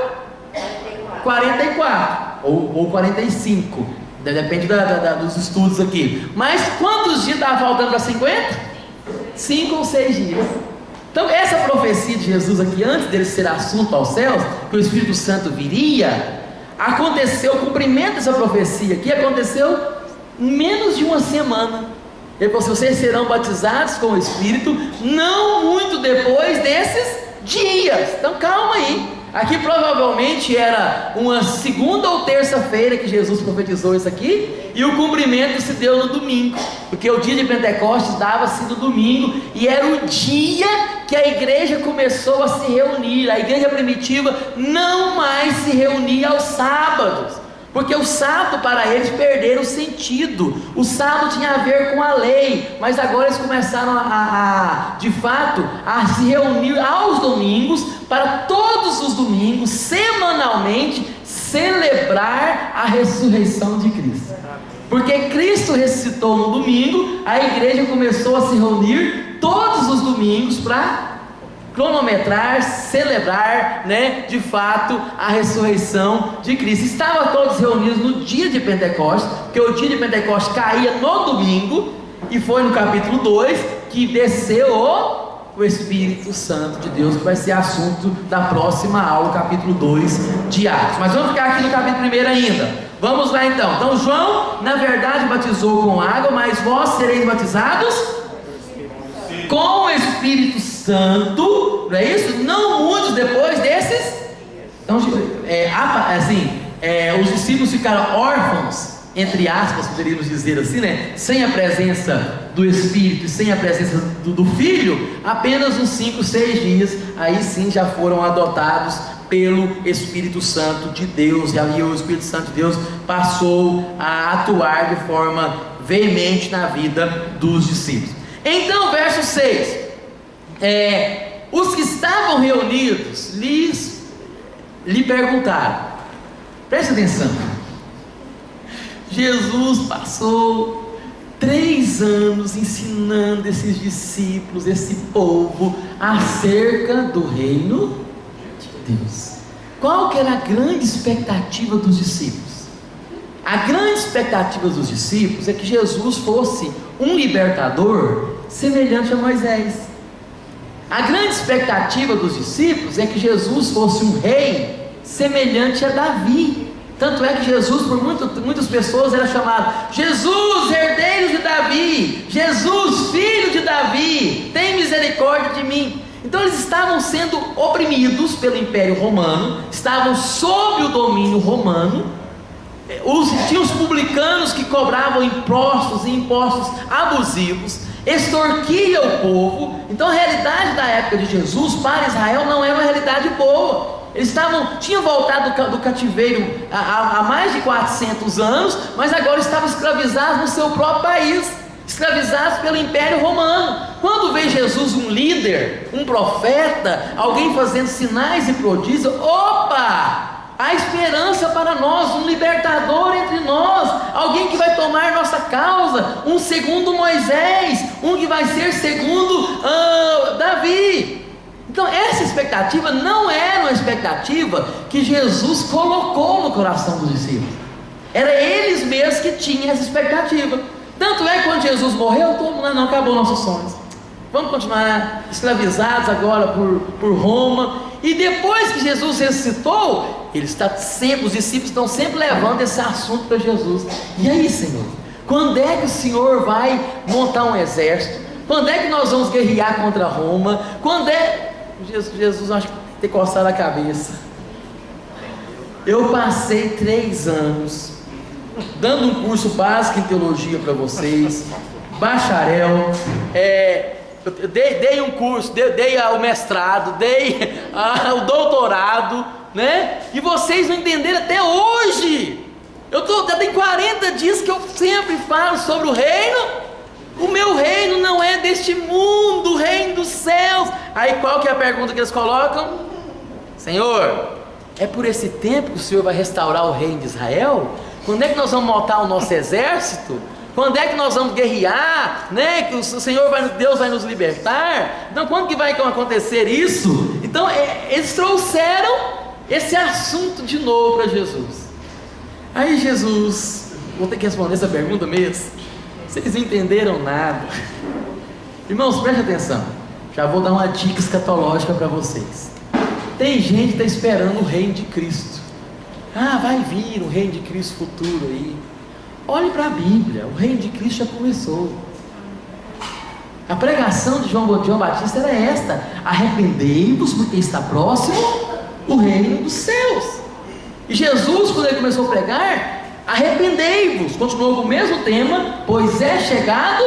S1: 44, ou 45, depende dos estudos aqui. Mas quantos dias estava faltando para 50? 5 ou 6 dias. Então essa profecia de Jesus aqui, antes dele ser assunto aos céus, que o Espírito Santo viria, aconteceu, o cumprimento dessa profecia aqui aconteceu em menos de uma semana. Ele falou assim: vocês serão batizados com o Espírito não muito depois desses dias. Então calma aí. Aqui provavelmente era uma segunda ou terça-feira que Jesus profetizou isso aqui, e o cumprimento se deu no domingo, porque o dia de Pentecostes dava-se no domingo, e era o dia que a igreja começou a se reunir. A igreja primitiva não mais se reunia aos sábados, porque o sábado para eles perderam o sentido. O sábado tinha a ver com a lei, mas agora eles começaram de fato a se reunir aos domingos, para todos os domingos, semanalmente, celebrar a ressurreição de Cristo. Porque Cristo ressuscitou no domingo, a igreja começou a se reunir todos os domingos para cronometrar, celebrar, né, de fato, a ressurreição de Cristo. Estavam todos reunidos no dia de Pentecostes, porque o dia de Pentecostes caía no domingo, e foi no capítulo 2 que desceu o Espírito Santo de Deus, que vai ser assunto da próxima aula, capítulo 2 de Atos. Mas vamos ficar aqui no capítulo 1 ainda. Vamos lá então. Então João, na verdade, batizou com água, mas vós sereis batizados com o Espírito Santo, não é isso? Não muitos depois desses. Então, os discípulos ficaram órfãos, entre aspas, poderíamos dizer assim, né? Sem a presença do Espírito e sem a presença do Filho, apenas uns 5, 6 dias. Aí sim já foram adotados pelo Espírito Santo de Deus, e aí o Espírito Santo de Deus passou a atuar de forma veemente na vida dos discípulos. Então, verso 6, os que estavam reunidos lhe perguntaram, preste atenção, Jesus passou 3 anos ensinando esses discípulos, esse povo, acerca do reino de Deus. Qual que era a grande expectativa dos discípulos? A grande expectativa dos discípulos é que Jesus fosse um libertador semelhante a Moisés. A grande expectativa dos discípulos é que Jesus fosse um rei semelhante a Davi. Tanto é que Jesus, por muitas pessoas, era chamado Jesus, herdeiro de Davi, Jesus, filho de Davi, tem misericórdia de mim. Então eles estavam sendo oprimidos pelo Império Romano, estavam sob o domínio romano. Tinha os publicanos que cobravam impostos e impostos abusivos, extorquia o povo. Então a realidade da época de Jesus para Israel não é uma realidade boa. Eles tinham voltado do cativeiro há mais de 400 anos, mas agora estavam escravizados no seu próprio país, escravizados pelo Império Romano. Quando vê Jesus um líder, um profeta, alguém fazendo sinais e prodígios, opa! Há esperança para nós, um libertador entre nós, alguém que vai tomar nossa causa, um segundo Moisés, um que vai ser segundo Davi. Então essa expectativa não era uma expectativa que Jesus colocou no coração dos discípulos, era eles mesmos que tinham essa expectativa. Tanto é que quando Jesus morreu, todo mundo, não, acabou nossos sonhos, vamos continuar escravizados agora por Roma. E depois que Jesus ressuscitou, os discípulos estão sempre levando esse assunto para Jesus. E aí, Senhor, quando é que o Senhor vai montar um exército? Quando é que nós vamos guerrear contra Roma? Quando é... Jesus acho que tem que coçar a cabeça. Eu passei 3 anos dando um curso básico em teologia para vocês, bacharel, eu dei um curso, dei o mestrado, dei o doutorado, né? E vocês não entenderam até hoje. Já tem 40 dias que eu sempre falo sobre o reino. O meu reino não é deste mundo, o reino dos céus. Aí qual que é a pergunta que eles colocam? Senhor, é por esse tempo que o Senhor vai restaurar o reino de Israel? Quando é que nós vamos montar o nosso exército? Quando é que nós vamos guerrear, né? Que o Senhor Deus vai nos libertar? Então quando que vai acontecer isso? Então eles trouxeram esse assunto de novo para Jesus. Aí Jesus, vou ter que responder essa pergunta mesmo. Vocês não entenderam nada. Irmãos, preste atenção. Já vou dar uma dica escatológica para vocês. Tem gente que está esperando o reino de Cristo. Vai vir o reino de Cristo futuro aí. Olhe para a Bíblia, o reino de Cristo já começou. A pregação de João Batista era esta: arrependei-vos, porque está próximo o reino dos céus. E Jesus, quando ele começou a pregar, arrependei-vos, continuou com o mesmo tema, pois é chegado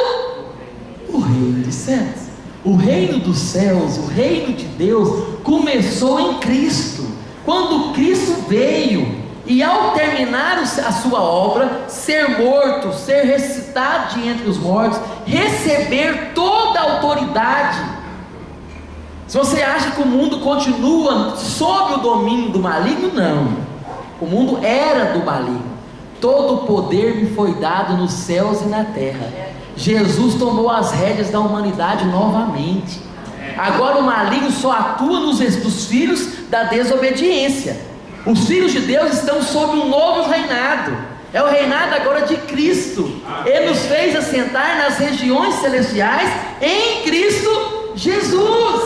S1: o reino dos céus. O reino dos céus, o reino de Deus, começou em Cristo, quando Cristo veio, e ao terminar a sua obra, ser morto, ser ressuscitado de entre os mortos, receber toda a autoridade. Se você acha que o mundo continua sob o domínio do maligno, não. O mundo era do maligno. Todo o poder me foi dado nos céus e na terra. Jesus tomou as rédeas da humanidade novamente. Agora o maligno só atua dos filhos da desobediência. Os filhos de Deus estão sob um novo reinado. É o reinado agora de Cristo. Ele nos fez assentar nas regiões celestiais em Cristo Jesus.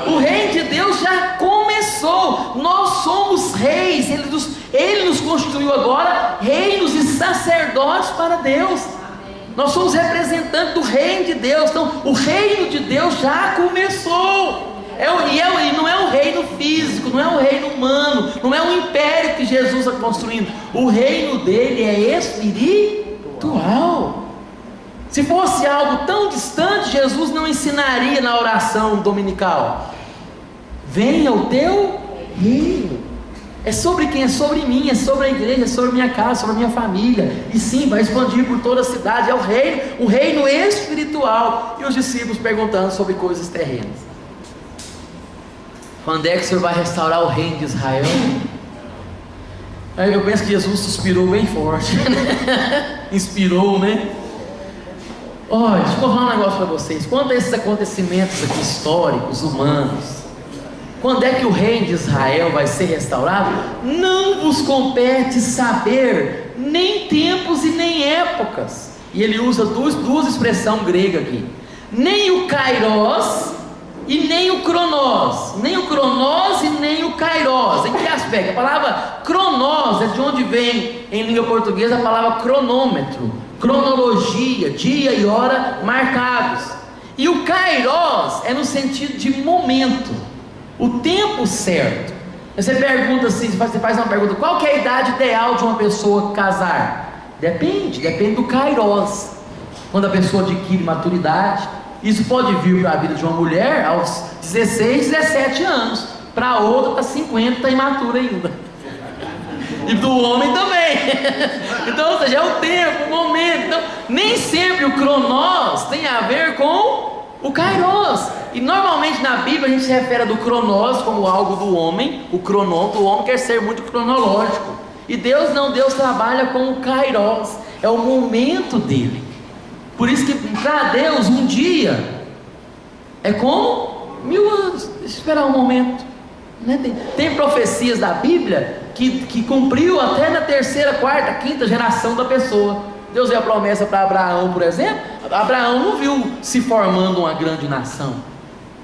S1: O reino de Deus já começou. Nós somos reis. Ele nos constituiu agora reinos e sacerdotes para Deus. Nós somos representantes do reino de Deus. Então o reino de Deus já começou. E não é um reino físico, não é um reino humano, não é um império que Jesus está construindo. O reino dele é espiritual. Se fosse algo tão distante, Jesus não ensinaria na oração dominical: venha o teu reino. É sobre quem? É sobre mim, é sobre a igreja, é sobre a minha casa, sobre a minha família. E sim, vai expandir por toda a cidade. É o reino espiritual. E os discípulos perguntando sobre coisas terrenas. Quando é que o Senhor vai restaurar o reino de Israel? Aí eu penso que Jesus suspirou bem forte, né? Inspirou, né? Olha, deixa eu falar um negócio para vocês. Quando esses acontecimentos aqui históricos, humanos, quando é que o reino de Israel vai ser restaurado? Não vos compete saber nem tempos e nem épocas. E ele usa duas expressões gregas aqui. Nem o kairos e nem o cronos. Nem o cronos e nem o kairos. Em que aspecto? A palavra cronos é de onde vem em língua portuguesa a palavra cronômetro, cronologia, dia e hora marcados. E o kairos é no sentido de momento, o tempo certo. Você pergunta assim, você faz uma pergunta: qual que é a idade ideal de uma pessoa casar? Depende do kairos. Quando a pessoa adquire maturidade, isso pode vir para a vida de uma mulher aos 16, 17 anos, para outra está 50, está imatura ainda, e do homem também. Então, ou seja, é o tempo, o momento. Então, nem sempre o cronos tem a ver com o kairos. E normalmente na Bíblia a gente se refere do cronos como algo do homem. O cronômetro, o homem quer ser muito cronológico, e Deus não, Deus trabalha com o kairos, é o momento dele. Por isso que para Deus um dia é como 1000 anos. Deixa eu esperar um momento, né? Tem profecias da Bíblia que cumpriu até na terceira, quarta, quinta geração da pessoa. Deus deu a promessa para Abraão, por exemplo. Abraão não viu se formando uma grande nação,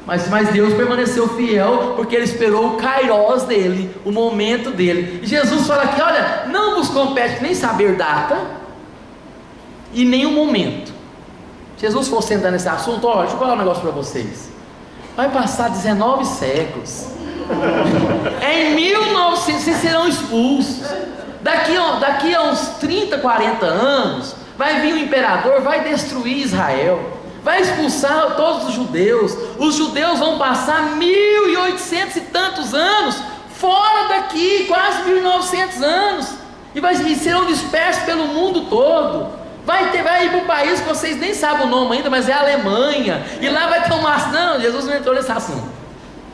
S1: mas Deus permaneceu fiel, porque ele esperou o kairos dele, o momento dele. E Jesus fala aqui: olha, não vos compete nem saber data e nem o momento. Jesus for sentar nesse assunto, olha, deixa eu falar um negócio para vocês. Vai passar 19 séculos. Em 1900 vocês serão expulsos. Daqui a uns 30, 40 anos, vai vir o imperador, vai destruir Israel, vai expulsar todos os judeus. Os judeus vão passar 1800 e tantos anos fora daqui, quase 1900 anos, e serão dispersos pelo mundo todo. Vai ir para um país que vocês nem sabem o nome ainda, mas é a Alemanha, e lá vai ter não, Jesus não entrou nesse assunto.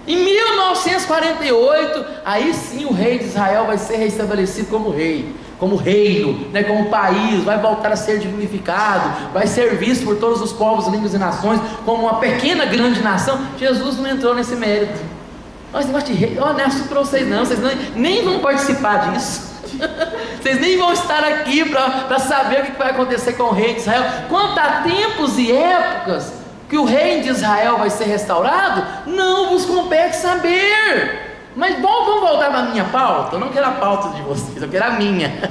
S1: Em 1948, aí sim o rei de Israel vai ser restabelecido como rei, como reino, né, como país, vai voltar a ser dignificado, vai ser visto por todos os povos, línguas e nações como uma pequena, grande nação. Jesus não entrou nesse mérito. Mas negócio de rei, não é assunto para vocês não, nem vão participar disso. Vocês nem vão estar aqui para saber o que vai acontecer com o rei de Israel. Quanto a tempos e épocas que o reino de Israel vai ser restaurado, não vos compete saber. Mas vamos voltar para a minha pauta. Eu não quero a pauta de vocês, eu quero a minha,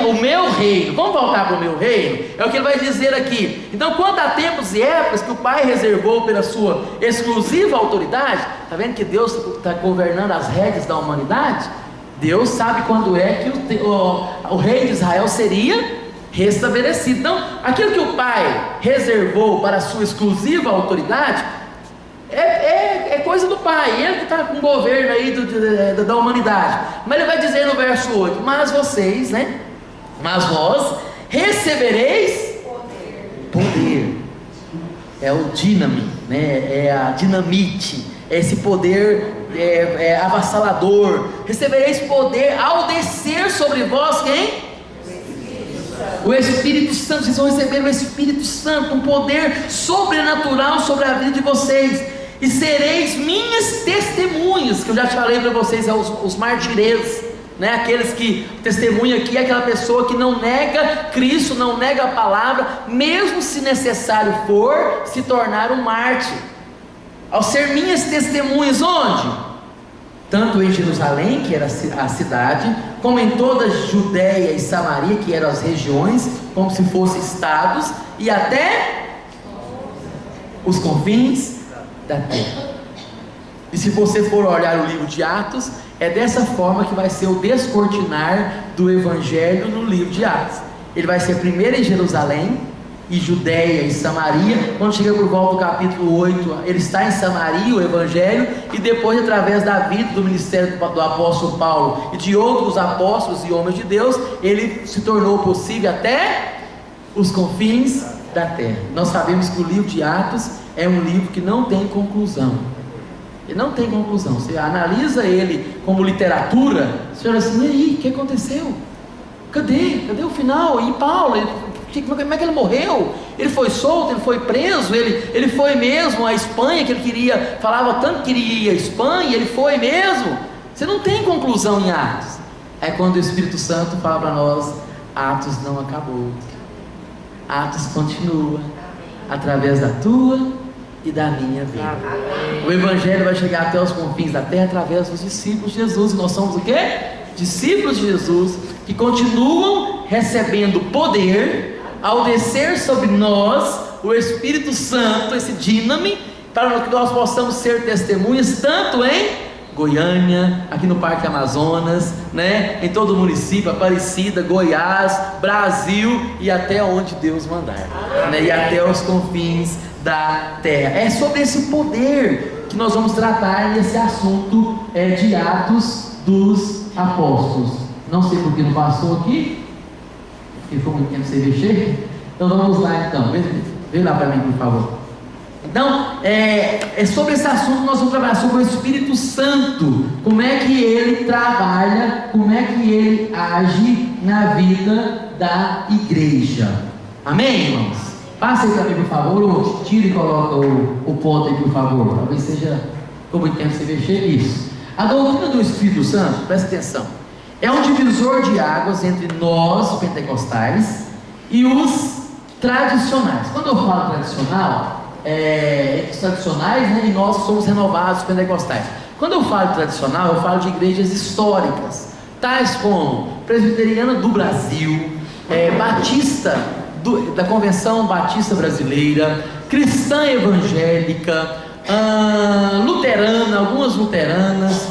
S1: o meu reino. Vamos voltar para o meu reino. É o que ele vai dizer aqui. Então, quanto a tempos e épocas que o Pai reservou pela sua exclusiva autoridade, está vendo que Deus está governando as rédeas da humanidade? Deus sabe quando é que o rei de Israel seria restabelecido. Então, aquilo que o Pai reservou para a sua exclusiva autoridade é coisa do Pai. Ele que está com o governo aí da humanidade. Mas ele vai dizer no verso 8: mas vocês, né? Mas vós recebereis poder. É o dínamo, né? É a dinamite, é esse poder avassalador. Recebereis poder ao descer sobre vós quem? O Espírito Santo. Vocês vão receber o Espírito Santo, um poder sobrenatural sobre a vida de vocês, e sereis minhas testemunhas. Que eu já te falei para vocês, é os martireiros, né? Aqueles que testemunham aqui, é aquela pessoa que não nega Cristo, não nega a palavra, mesmo se necessário for se tornar um mártir. Ao ser minhas testemunhas, onde? Tanto em Jerusalém, que era a cidade, como em toda a Judéia e Samaria, que eram as regiões, como se fossem estados, e até os confins da terra. E se você for olhar o livro de Atos, é dessa forma que vai ser o descortinar do Evangelho no livro de Atos. Ele vai ser primeiro em Jerusalém, e Judéia e Samaria. Quando chega por volta do capítulo 8, ele está em Samaria, o Evangelho, e depois, através da vida do ministério do apóstolo Paulo e de outros apóstolos e homens de Deus, ele se tornou possível até os confins da terra. Nós sabemos que o livro de Atos é um livro que não tem conclusão. Ele não tem conclusão. Você analisa ele como literatura, você olha assim: e aí, o que aconteceu? Cadê o final? E Paulo, Como é que ele morreu? Ele foi solto, ele foi preso, ele foi mesmo à Espanha, que ele queria, falava tanto que queria ir à Espanha, ele foi mesmo. Você não tem conclusão em Atos. É quando o Espírito Santo fala para nós: Atos não acabou, Atos continua, através da tua e da minha vida. O Evangelho vai chegar até os confins da terra através dos discípulos de Jesus. E nós somos o quê? Discípulos de Jesus, que continuam recebendo poder ao descer sobre nós o Espírito Santo, esse dínamo, para que nós possamos ser testemunhas, tanto em Goiânia, aqui no Parque Amazonas, né? Em todo o município, Aparecida, Goiás, Brasil e até onde Deus mandar, né? E até os confins da terra. É sobre esse poder que nós vamos tratar nesse assunto de Atos dos Apóstolos. Não sei porque não passou aqui, porque ficou muito tempo sem mexer. Então vamos lá então, vem lá para mim, por favor. Então, é sobre esse assunto que nós vamos trabalhar, sobre o Espírito Santo, como é que ele trabalha, como é que ele age na vida da igreja. Amém, irmãos? Passa aí para mim, por favor, ou tira e coloca o ponto aí, por favor. Talvez seja, como muito tempo você mexer, isso. A doutrina do Espírito Santo, presta atenção, é um divisor de águas entre nós, pentecostais, e os tradicionais. Quando eu falo tradicional, os tradicionais, né, e nós somos renovados pentecostais. Quando eu falo tradicional, eu falo de igrejas históricas, tais como Presbiteriana do Brasil, Batista, da Convenção Batista Brasileira, Cristã Evangélica, Luterana, algumas luteranas,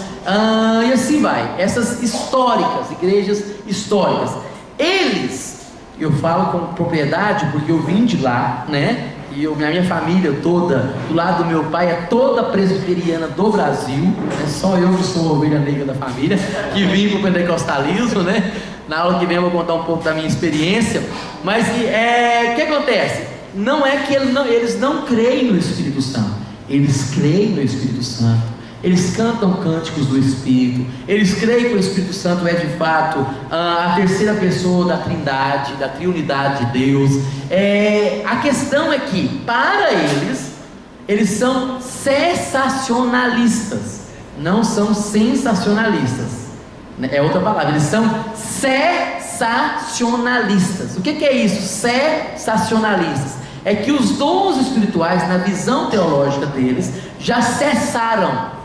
S1: e assim vai, essas históricas, igrejas históricas. Eles, eu falo com propriedade porque eu vim de lá, né? E a minha família toda, do lado do meu pai, é toda presbiteriana do Brasil, é só eu que sou a ovelha negra da família, que vim para o pentecostalismo, né? Na aula que vem eu vou contar um pouco da minha experiência. Mas o que acontece? Não é que eles não creem no Espírito Santo, eles creem no Espírito Santo. Eles cantam cânticos do Espírito, eles creem que o Espírito Santo é de fato a terceira pessoa da Trindade, da triunidade de Deus. A questão é que, para eles são cessacionalistas, não são sensacionalistas, é outra palavra, eles são cessacionalistas. O que é isso, cessacionalistas? É que os dons espirituais, na visão teológica deles, já cessaram.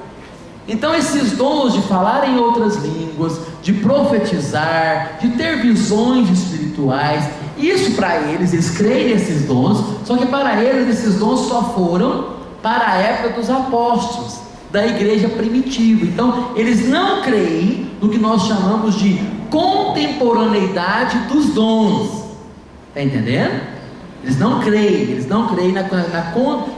S1: Então esses dons de falar em outras línguas, de profetizar, de ter visões espirituais, isso para eles creem nesses dons, só que para eles esses dons só foram para a época dos apóstolos, da igreja primitiva. Então eles não creem no que nós chamamos de contemporaneidade dos dons. Está entendendo? Eles não creem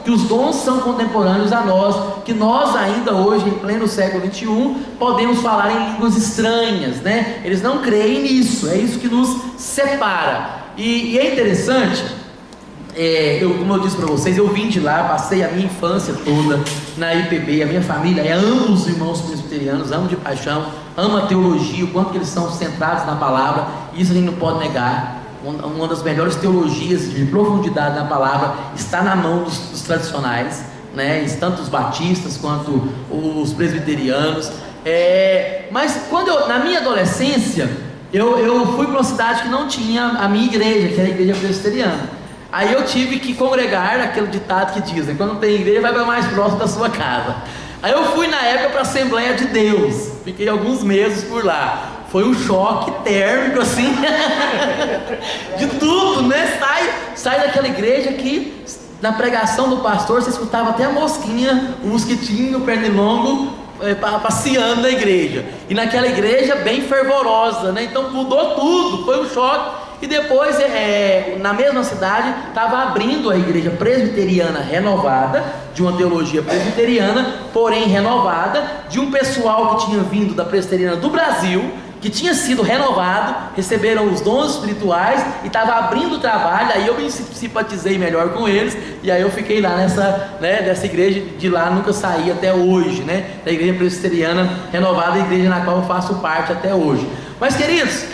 S1: que os dons são contemporâneos a nós, que nós ainda hoje, em pleno século 21, podemos falar em línguas estranhas, né? Eles não creem nisso, é isso que nos separa. E é interessante, como eu disse para vocês, eu vim de lá, passei a minha infância toda na IPB, a minha família amo os irmãos presbiterianos, amo de paixão, amo a teologia, o quanto que eles são centrados na palavra, isso a gente não pode negar. Uma das melhores teologias de profundidade na palavra está na mão dos tradicionais, né? Tanto os batistas quanto os presbiterianos. Mas na minha adolescência, eu fui para uma cidade que não tinha a minha igreja, que era a igreja presbiteriana. Aí eu tive que congregar, aquele ditado que diz, né? Quando não tem igreja, vai para mais próximo da sua casa. Aí eu fui na época para a Assembleia de Deus, fiquei alguns meses por lá. Foi um choque térmico assim, de tudo, né? Sai daquela igreja que na pregação do pastor você escutava até a mosquinha, o mosquitinho, o pernilongo passeando na igreja. E naquela igreja bem fervorosa, né? Então mudou tudo, foi um choque. E depois, na mesma cidade, estava abrindo a igreja presbiteriana renovada, de uma teologia presbiteriana, porém renovada, de um pessoal que tinha vindo da presbiteriana do Brasil, que tinha sido renovado, receberam os dons espirituais e estava abrindo o trabalho. Aí eu me simpatizei melhor com eles, e aí eu fiquei lá dessa igreja, de lá nunca saí até hoje, né? Da igreja presbiteriana renovada, a igreja na qual eu faço parte até hoje. Mas queridos,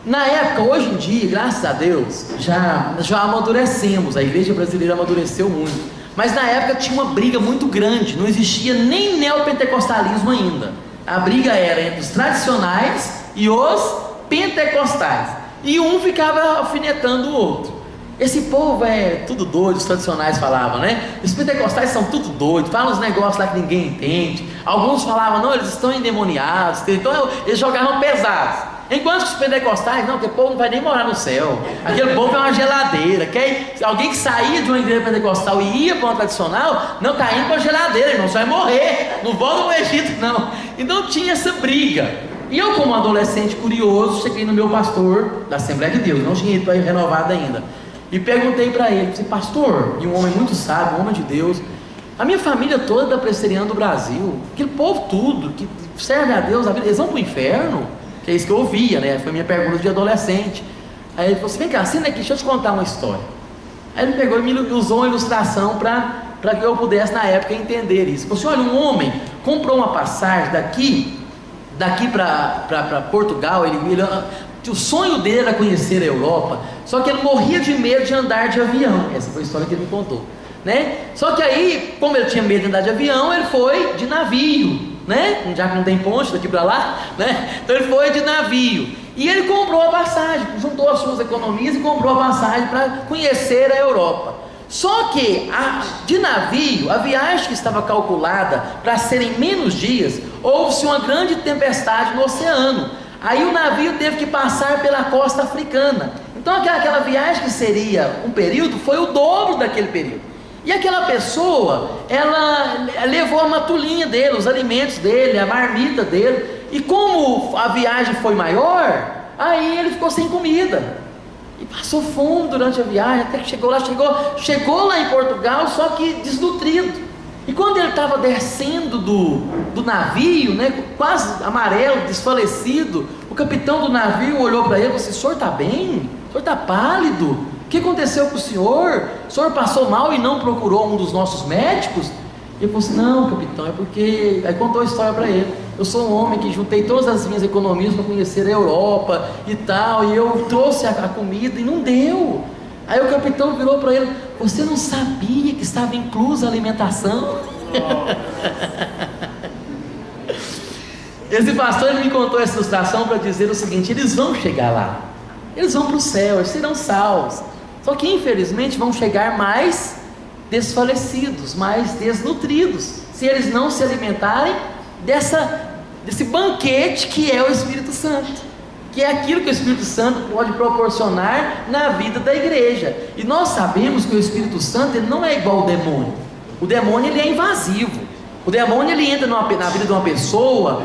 S1: Na época, hoje em dia, graças a Deus, já amadurecemos, a igreja brasileira amadureceu muito, mas na época tinha uma briga muito grande, não existia nem neopentecostalismo ainda. A briga era entre os tradicionais e os pentecostais, e um ficava alfinetando o outro. Esse povo é tudo doido, os tradicionais falavam, né? Os pentecostais são tudo doidos, falam uns negócios lá que ninguém entende. Alguns falavam, não, eles estão endemoniados, então eles jogavam pesados. Enquanto que os pentecostais, não, aquele povo não vai nem morar no céu, aquele povo é uma geladeira. Alguém que saía de uma igreja pentecostal e ia para uma tradicional, não, está indo para a geladeira, irmão, você vai morrer, não volta para o Egito não. Então tinha essa briga. E eu, como adolescente curioso, cheguei no meu pastor da Assembleia de Deus, não tinha ido para ir renovado ainda, e perguntei para ele, disse, pastor, e um homem muito sábio, um homem de Deus, a minha família toda da presbiteriana do Brasil, aquele povo tudo, que serve a Deus, eles vão para o inferno? Que é isso que eu ouvia, né? Foi minha pergunta de adolescente. Aí ele falou assim, vem cá, senta aqui, deixa eu te contar uma história. Aí ele pegou e me usou uma ilustração para que eu pudesse na época entender isso. Ele falou assim, olha, um homem comprou uma passagem daqui para Portugal, o sonho dele era conhecer a Europa, só que ele morria de medo de andar de avião. Essa foi a história que ele me contou, né? Só que aí, como ele tinha medo de andar de avião, ele foi de navio, né? Já que não tem ponte daqui para lá, né? Então ele foi de navio, e ele comprou a passagem, juntou as suas economias e comprou a passagem para conhecer a Europa. Só que de navio, a viagem que estava calculada para ser em menos dias, houve-se uma grande tempestade no oceano. Aí o navio teve que passar pela costa africana. Então aquela viagem que seria um período, foi o dobro daquele período. E aquela pessoa, ela levou a matulinha dele, os alimentos dele, a marmita dele. E como a viagem foi maior, aí ele ficou sem comida. E passou fome durante a viagem, até que chegou lá em Portugal, só que desnutrido. E quando ele estava descendo do navio, né, quase amarelo, desfalecido, o capitão do navio olhou para ele e falou assim, o senhor está bem? O senhor está pálido? O que aconteceu com o senhor? O senhor passou mal e não procurou um dos nossos médicos? E ele falou assim, não, capitão, é porque... Aí contou a história para ele. Eu sou um homem que juntei todas as minhas economias para conhecer a Europa e tal, e eu trouxe a comida e não deu. Aí o capitão virou para ele, você não sabia que estava inclusa a alimentação? Esse pastor me contou essa ilustração para dizer o seguinte, eles vão chegar lá, eles vão para o céu, eles serão salvos, só que infelizmente vão chegar mais desfalecidos, mais desnutridos, se eles não se alimentarem desse banquete que é o Espírito Santo, que é aquilo que o Espírito Santo pode proporcionar na vida da igreja. E nós sabemos que o Espírito Santo ele não é igual ao demônio. O demônio ele é invasivo. O demônio ele entra na vida de uma pessoa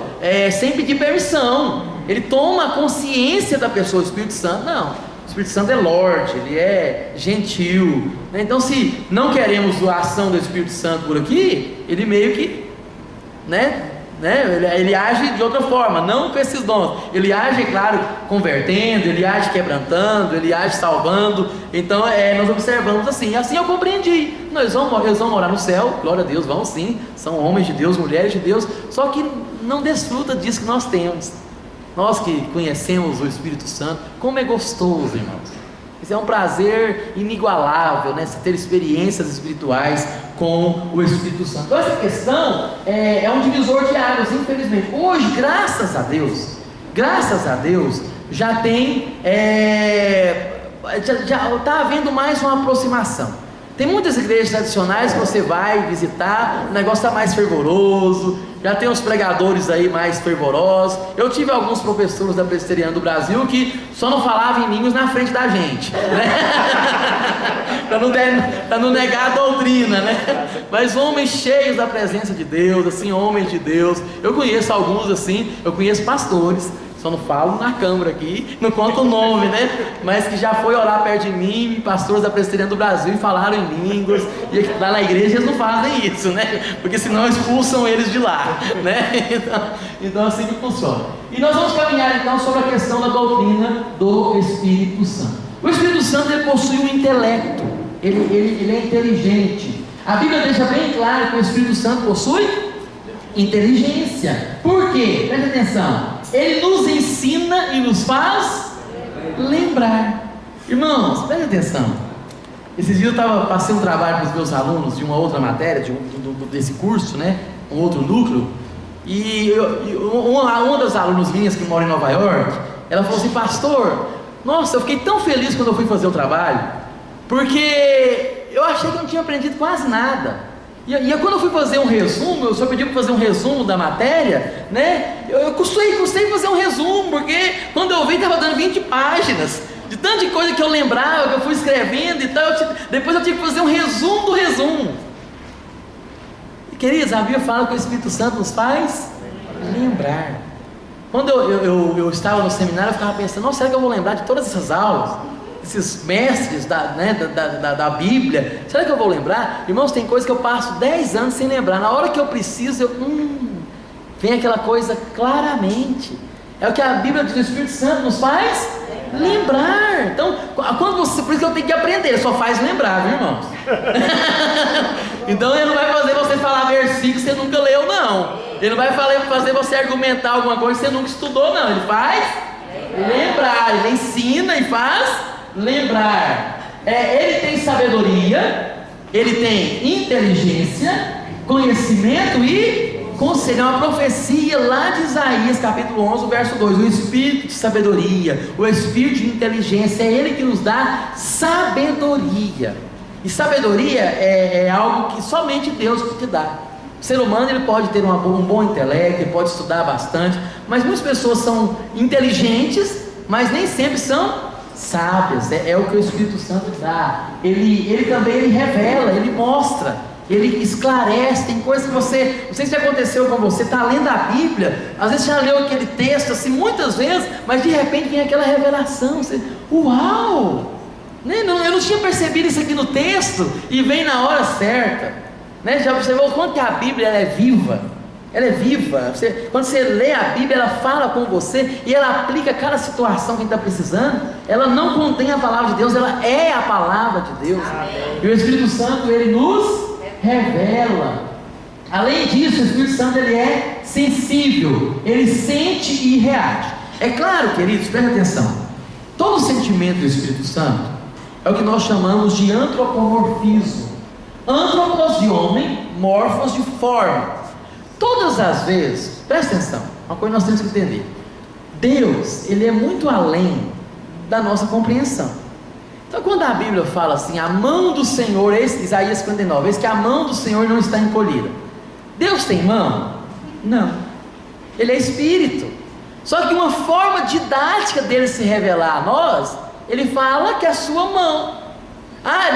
S1: sem pedir permissão. Ele toma a consciência da pessoa. O Espírito Santo não. O Espírito Santo é Lorde, ele é gentil. Então, se não queremos a ação do Espírito Santo por aqui, ele meio que, ele age de outra forma, não com esses dons. Ele age, é claro, convertendo, ele age quebrantando, ele age salvando. Então nós observamos assim eu compreendi. Eles vão morar no céu, glória a Deus, vão sim, são homens de Deus, mulheres de Deus, só que não desfruta disso que nós temos. Nós que conhecemos o Espírito Santo, como é gostoso, irmãos. Isso é um prazer inigualável, né? Ter experiências espirituais com o Espírito Santo. Então essa questão é um divisor de águas, infelizmente. Hoje, graças a Deus, já tem, já está havendo mais uma aproximação. Tem muitas igrejas tradicionais que você vai visitar, o negócio está mais fervoroso, já tem uns pregadores aí mais fervorosos. Eu tive alguns professores da Presbiteriana do Brasil que só não falavam em línguas na frente da gente, né? para não negar a doutrina, né? Mas homens cheios da presença de Deus, assim, homens de Deus. Eu conheço alguns assim, eu conheço pastores, só não falo na câmara aqui, não conto o nome, né? Mas que já foi orar perto de mim, pastores da Presbiteriana do Brasil, e falaram em línguas, e lá na igreja eles não fazem isso, né? Porque senão expulsam eles de lá, né? Então assim que funciona. E nós vamos caminhar então sobre a questão da doutrina do Espírito Santo. O Espírito Santo ele possui um intelecto, ele é inteligente. A Bíblia deixa bem claro que o Espírito Santo possui inteligência. Por quê? Preste atenção. Ele nos ensina e nos faz lembrar. Irmãos, preste atenção. Esses dias eu passei um trabalho para os meus alunos de uma outra matéria, desse curso, né? Um outro núcleo. E uma das alunas minhas que mora em Nova York, ela falou assim: pastor, nossa, eu fiquei tão feliz quando eu fui fazer o trabalho, porque eu achei que eu não tinha aprendido quase nada. E quando eu fui fazer um resumo, o senhor pediu para fazer um resumo da matéria, né? Eu custei fazer um resumo, porque quando eu vi estava dando 20 páginas, de tanta coisa que eu lembrava, que eu fui escrevendo e tal. Depois eu tive que fazer um resumo do resumo. E, queridos, a Bíblia fala que o Espírito Santo nos faz lembrar. Quando eu estava no seminário, eu ficava pensando: nossa, será que eu vou lembrar de todas essas aulas? Esses mestres da Bíblia, será que eu vou lembrar? Irmãos, tem coisa que eu passo 10 anos sem lembrar. Na hora que eu preciso, vem aquela coisa claramente. É o que a Bíblia diz: o Espírito Santo nos faz lembrar. Então, por isso que eu tenho que aprender. Ele só faz lembrar, viu, irmãos? Então ele não vai fazer você falar versículo que você nunca leu, não. Ele não vai fazer você argumentar alguma coisa que você nunca estudou, não. Ele faz lembrar. Ele ensina e faz lembrar. Ele tem sabedoria, ele tem inteligência, conhecimento e conselho. É uma profecia lá de Isaías capítulo 11, verso 2. O espírito de sabedoria, o espírito de inteligência, é ele que nos dá sabedoria. E sabedoria é algo que somente Deus te dá. O ser humano, ele pode ter um bom intelecto, ele pode estudar bastante, mas muitas pessoas são inteligentes, mas nem sempre são sábias. É o que o Espírito Santo dá. Ele também revela, ele mostra, ele esclarece. Tem coisas que você, não sei se aconteceu com você, está lendo a Bíblia, às vezes já leu aquele texto assim muitas vezes, mas de repente vem aquela revelação, você, uau, eu não tinha percebido isso aqui no texto, e vem na hora certa, né? Já observou o quanto que a Bíblia ela é viva? Ela é viva. Quando você lê a Bíblia, ela fala com você e ela aplica a cada situação que está precisando. Ela não contém a palavra de Deus, ela é a palavra de Deus. Amém. E o Espírito Santo, ele nos revela. Além disso, o Espírito Santo, ele é sensível, ele sente e reage. É claro, queridos, presta atenção, todo sentimento do Espírito Santo é o que nós chamamos de antropomorfismo. Antropos de homem, morfos de forma. Todas as vezes, presta atenção, uma coisa nós temos que entender: Deus, ele é muito além da nossa compreensão. Então, quando a Bíblia fala assim, a mão do Senhor, Isaías 59, eis que a mão do Senhor não está encolhida. Deus tem mão? Não. Ele é Espírito. Só que uma forma didática dele se revelar a nós, ele fala que é a sua mão.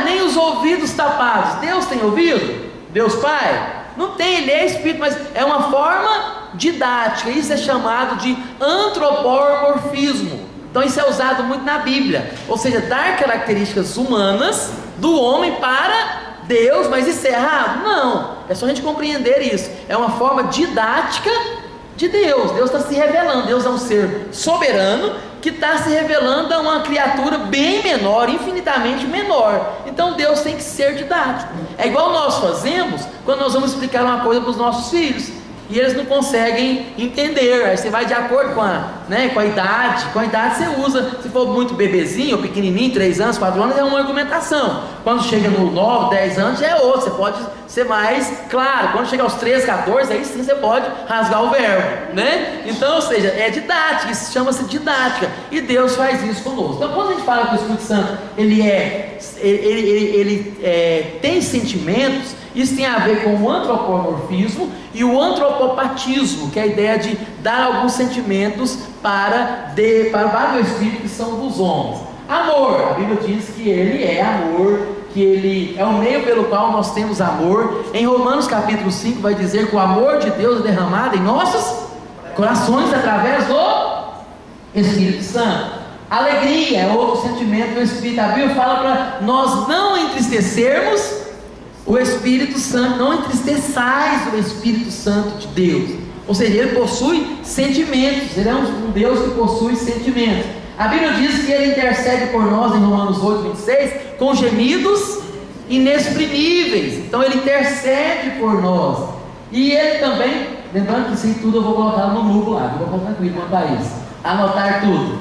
S1: Nem os ouvidos tapados. Deus tem ouvido? Deus Pai? Não tem, ele é Espírito, mas é uma forma didática. Isso é chamado de antropomorfismo. Então isso é usado muito na Bíblia, ou seja, dar características humanas do homem para Deus. Mas isso é errado? Não, é só a gente compreender isso. É uma forma didática de Deus. Deus está se revelando. Deus é um ser soberano que está se revelando a uma criatura bem menor, infinitamente menor. Então Deus tem que ser didático. É igual nós fazemos quando nós vamos explicar uma coisa para os nossos filhos e eles não conseguem entender. Aí você vai de acordo com a idade. Com a idade você usa, se for muito bebezinho ou pequenininho, 3 anos, 4 anos, é uma argumentação. Quando chega no 9, 10 anos, já é outro. Você pode ser mais claro. Quando chega aos 13, 14, aí sim você pode rasgar o verbo, né? Então, ou seja, é didática, isso chama-se didática, e Deus faz isso conosco. Então, quando a gente fala que o Espírito Santo ele tem sentimentos, isso tem a ver com o antropomorfismo e o antropopatismo, que é a ideia de dar alguns sentimentos para o Espírito, que são dos homens. Amor, a Bíblia diz que ele é amor, que ele é o meio pelo qual nós temos amor. Em Romanos capítulo 5 vai dizer que o amor de Deus é derramado em nossos corações através do Espírito Santo. Alegria é outro sentimento do Espírito. A Bíblia fala para nós não entristecermos o Espírito Santo, não entristeçais o Espírito Santo de Deus. Ou seja, ele possui sentimentos, ele é um Deus que possui sentimentos. A Bíblia diz que ele intercede por nós em Romanos 8, 26, com gemidos inexprimíveis. Então ele intercede por nós. E ele também, lembrando que isso tudo eu vou colocar no Google lá, eu vou ficar tranquilo quanto a isso, anotar tudo.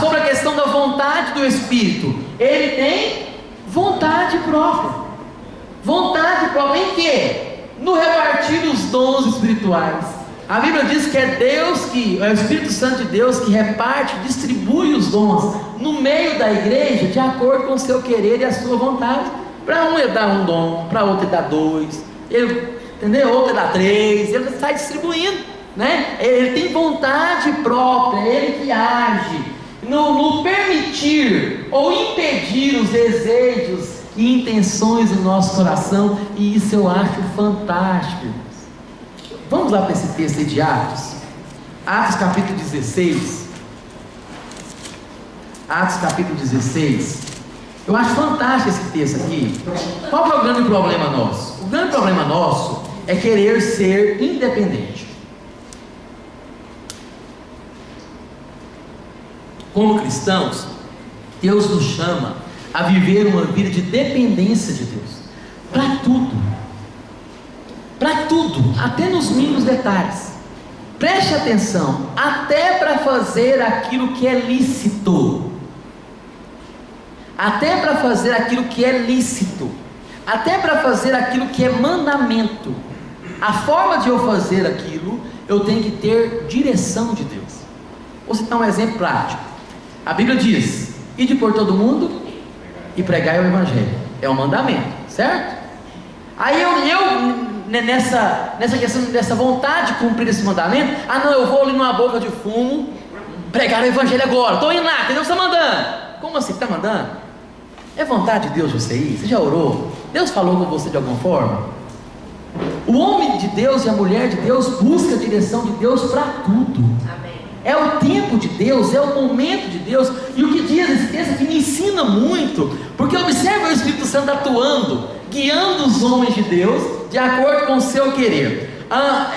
S1: sobre a questão da vontade do Espírito. Ele tem vontade própria. Vontade própria em quê? No repartir dos dons espirituais. A Bíblia diz que é o Espírito Santo de Deus que reparte, distribui os dons no meio da igreja, de acordo com o seu querer e a sua vontade. Para um ele dá um dom, para outro ele dá dois, entendeu? Outro ele dá três, ele sai distribuindo, né? Ele tem vontade própria, ele que age no permitir ou impedir os desejos e intenções do nosso coração, e isso eu acho fantástico. Vamos lá para esse texto aí de Atos capítulo 16. Atos capítulo 16. Eu acho fantástico esse texto aqui. Qual é o grande problema nosso? O grande problema nosso é querer ser independente. Como cristãos, Deus nos chama a viver uma vida de dependência de Deus, para tudo, até nos mínimos detalhes. Preste atenção, até para fazer aquilo que é lícito, até para fazer aquilo que é lícito, até para fazer aquilo que é mandamento. A forma de eu fazer aquilo, eu tenho que ter direção de Deus. Vou citar um exemplo prático. A Bíblia diz: ide por todo mundo e pregai o Evangelho. É um mandamento, certo? Aí eu nessa questão, dessa vontade de cumprir esse mandamento, eu vou ali numa boca de fumo pregar o Evangelho agora, estou indo lá, Deus está mandando. Como assim está mandando? É vontade de Deus você ir? Você já orou? Deus falou com você de alguma forma? O homem de Deus e a mulher de Deus busca a direção de Deus para tudo. Amém. É o tempo de Deus, é o momento de Deus. E o que diz esse texto que me ensina muito, porque observa o Espírito Santo atuando, guiando os homens de Deus de acordo com o seu querer.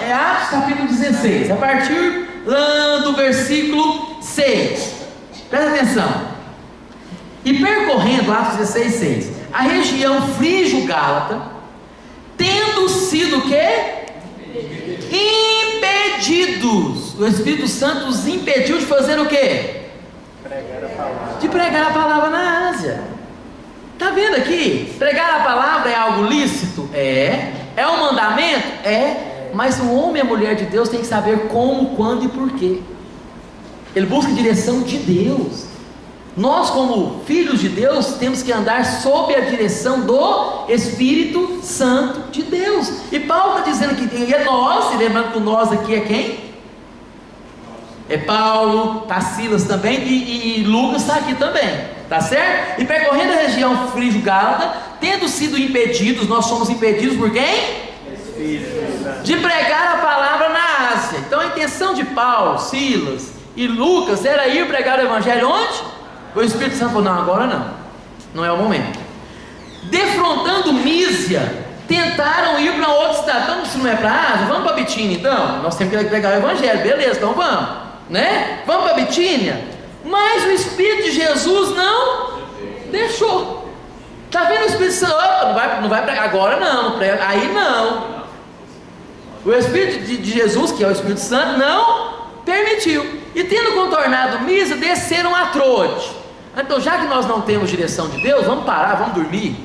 S1: É Atos capítulo 16, a partir do versículo 6. Presta atenção. E percorrendo, Atos 16, 6, a região frígio-gálata, tendo sido o quê? Impedidos. O Espírito Santo os impediu de fazer o quê? De pregar a palavra na Ásia. Está vendo aqui? Pregar a palavra é algo lícito? É um mandamento? É. Mas o homem e a mulher de Deus tem que saber como, quando e porquê. Ele busca a direção de Deus. Nós, como filhos de Deus, temos que andar sob a direção do Espírito Santo de Deus. E Paulo está dizendo que é nós, e lembrando que o nós aqui é quem? É Paulo, está Silas também, e Lucas está aqui também, tá certo? E percorrendo a região frígio-gálata, tendo sido impedidos, nós somos impedidos por quem? De pregar a palavra na Ásia. Então a intenção de Paulo, Silas e Lucas era ir pregar o Evangelho onde? O Espírito Santo falou: não, agora não é o momento. Defrontando Mísia, tentaram ir para outro estado. Então, se não é para a Ásia, vamos para Bitínia então. Nós temos que pregar o Evangelho, beleza, então vamos, né? Vamos para Bitínia. Mas o Espírito de Jesus não deixou. Está vendo o Espírito Santo? Não vai pregar agora, não prega, aí não. O Espírito de Jesus, que é o Espírito Santo, não permitiu. E tendo contornado Mísia, desceram a Troade. Então, já que nós não temos direção de Deus, vamos parar, vamos dormir,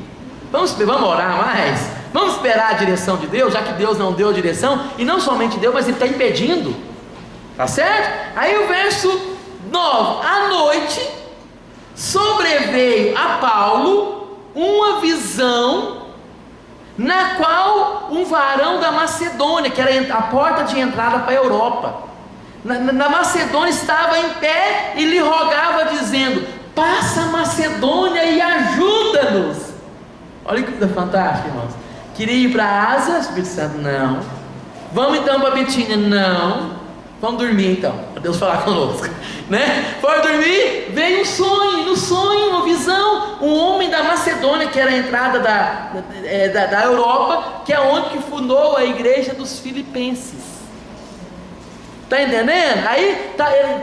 S1: vamos orar mais, vamos esperar a direção de Deus, já que Deus não deu a direção, e não somente deu, mas Ele está impedindo, tá certo? Aí o verso 9: à noite sobreveio a Paulo uma visão, na qual um varão da Macedônia, que era a porta de entrada para a Europa, na Macedônia, estava em pé e lhe rogava, dizendo: passa a Macedônia e ajuda-nos. Olha que coisa fantástica, irmãos. Queria ir para a Ásia, Espírito Santo, não. Vamos então para Bitínia, não. Vamos dormir então, para Deus falar conosco, né? Foi dormir, veio um sonho, no sonho, uma visão. Um homem da Macedônia, que era a entrada da Europa, que é onde que fundou a igreja dos Filipenses. Está entendendo? Aí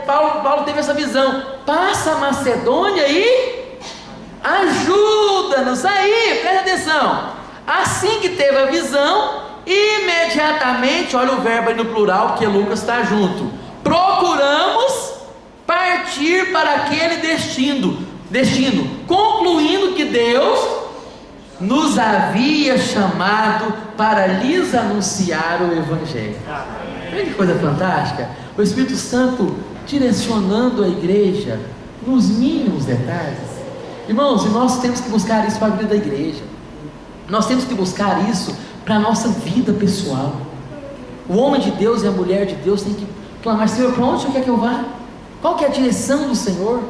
S1: Paulo teve essa visão: passa a Macedônia e ajuda-nos. Aí, presta atenção. Assim que teve a visão, imediatamente, olha o verbo aí no plural, porque Lucas está junto, procuramos partir partir para aquele destino, concluindo que Deus nos havia chamado para lhes anunciar o Evangelho. Olha que coisa fantástica, o Espírito Santo direcionando a igreja nos mínimos detalhes. Irmãos, e nós temos que buscar isso para a vida da igreja, nós temos que buscar isso para a nossa vida pessoal. O homem de Deus e a mulher de Deus tem que clamar: Senhor, para onde o Senhor quer que eu vá? Qual que é a direção do Senhor?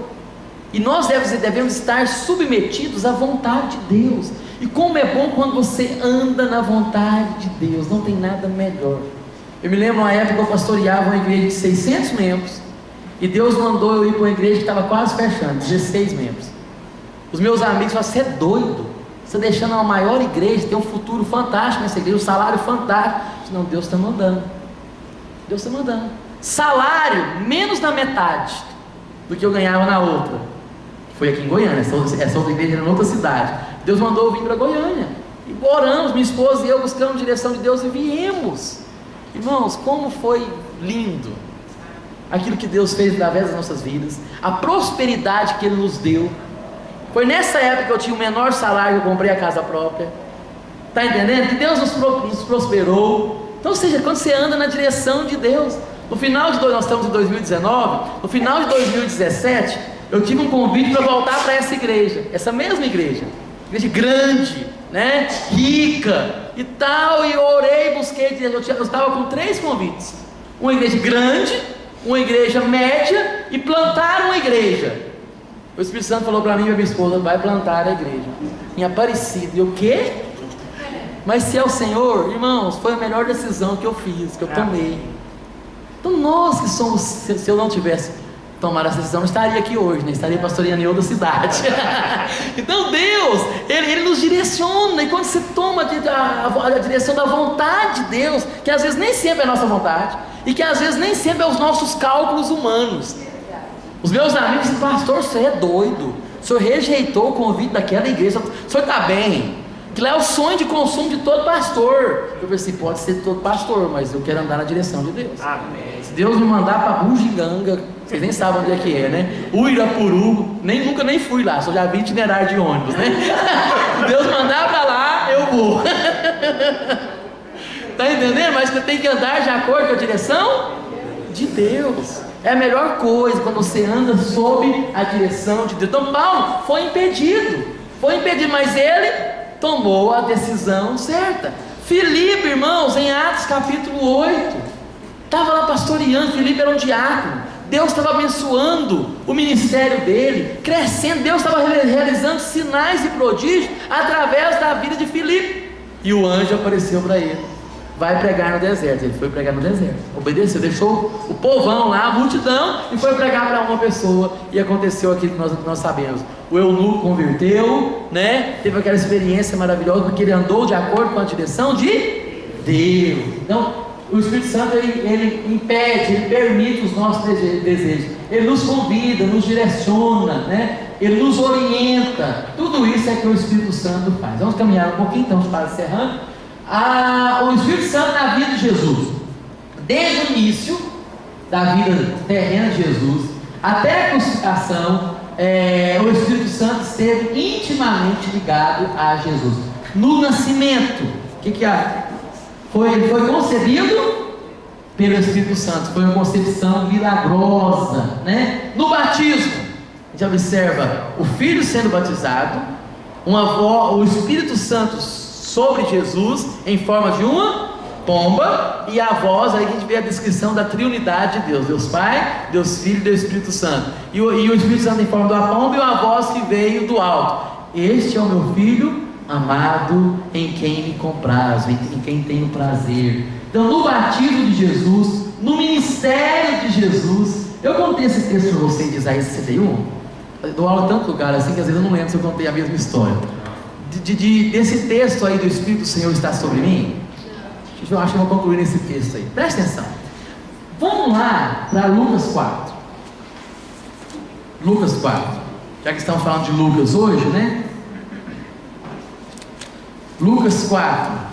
S1: E nós devemos estar submetidos à vontade de Deus. E como é bom quando você anda na vontade de Deus, não tem nada melhor. Eu me lembro uma época que eu pastoreava uma igreja de 600 membros, e Deus mandou eu ir para uma igreja que estava quase fechando, 16 membros. Os meus amigos falaram: você é doido, você está deixando uma maior igreja, tem um futuro fantástico nessa igreja, um salário fantástico. Eu disse: não, Deus está mandando, Deus está mandando. Salário menos da metade do que eu ganhava na outra. Foi aqui em Goiânia, essa outra igreja era em outra cidade. Deus mandou eu vir para Goiânia, e oramos, minha esposa e eu, buscamos direção de Deus, e viemos. Irmãos, como foi lindo aquilo que Deus fez através das nossas vidas, a prosperidade que Ele nos deu. Foi nessa época que eu tinha o menor salário, que eu comprei a casa própria. Está entendendo? Que Deus nos prosperou. Então, ou seja, quando você anda na direção de Deus, no final de nós estamos em 2019, no final de 2017, eu tive um convite para voltar para essa igreja, essa mesma igreja grande, né, rica e tal, e eu orei, busquei, eu estava com 3 convites: uma igreja grande, uma igreja média e plantar uma igreja. O Espírito Santo falou para mim e para minha esposa: vai plantar a igreja em Aparecida. E o quê? Mas se é o Senhor, irmãos, foi a melhor decisão que eu fiz, que eu tomei. Então nós que somos, se eu não tivesse tomado essa decisão, não estaria aqui hoje, né? Estaria pastoreando em outra cidade. Então Deus, Ele nos direciona, e quando você toma a direção da vontade de Deus, que às vezes nem sempre é a nossa vontade, e que às vezes nem sempre é os nossos cálculos humanos. Os meus amigos dizem: pastor, você é doido, o senhor rejeitou o convite daquela igreja, o senhor está bem? Que lá é o sonho de consumo de todo pastor. Eu falei assim: pode ser de todo pastor, mas eu quero andar na direção de Deus. Amém. Se Deus me mandar para Bugiganga, vocês nem sabem onde é que é, né? Uirapuru, nunca nem fui lá, só já vi itinerário de ônibus, né? Se Deus mandar para lá, eu vou. Está entendendo? Mas você tem que andar de acordo com a direção de Deus. É a melhor coisa quando você anda sob a direção de Deus. Então Paulo foi impedido, mas ele tomou a decisão certa. Filipe, irmãos, em Atos capítulo 8, estava lá pastoreando. Filipe era um diácono. Deus estava abençoando o ministério dele, crescendo. Deus estava realizando sinais e prodígios através da vida de Filipe. E o anjo apareceu para ele: vai pregar no deserto. Ele foi pregar no deserto, obedeceu, deixou o povão lá, a multidão, e foi pregar para uma pessoa. E aconteceu aquilo que nós sabemos: o eunuco converteu, né? Teve aquela experiência maravilhosa, porque ele andou de acordo com a direção de Deus. Então o Espírito Santo, ele impede, ele permite os nossos desejos, ele nos convida, nos direciona, né? Ele nos orienta. Tudo isso é que o Espírito Santo faz. Vamos caminhar um pouquinho, então, para encerrando. O Espírito Santo na vida de Jesus, desde o início da vida terrena de Jesus até a crucificação, o Espírito Santo esteve intimamente ligado a Jesus. No nascimento, o que há? Ele foi concebido pelo Espírito Santo, foi uma concepção milagrosa, né? No batismo, a gente observa o Filho sendo batizado, o Espírito Santo sobre Jesus em forma de uma pomba, e a voz, aí que a gente vê a descrição da triunidade de Deus: Deus Pai, Deus Filho e Deus Espírito Santo, e o Espírito Santo em forma de uma pomba, e uma voz que veio do alto: este é o meu Filho amado, em quem me comprazo, em quem tenho prazer. Então, no batismo de Jesus, no ministério de Jesus, eu contei esse texto para você em Isaías 61, eu dou aula em tanto lugar assim que às vezes eu não lembro se eu contei a mesma história. Desse texto aí do Espírito do Senhor está sobre mim. Eu acho que eu vou concluir nesse texto aí. Presta atenção. Vamos lá para Lucas 4. Lucas 4. Já que estamos falando de Lucas hoje, né? Lucas 4.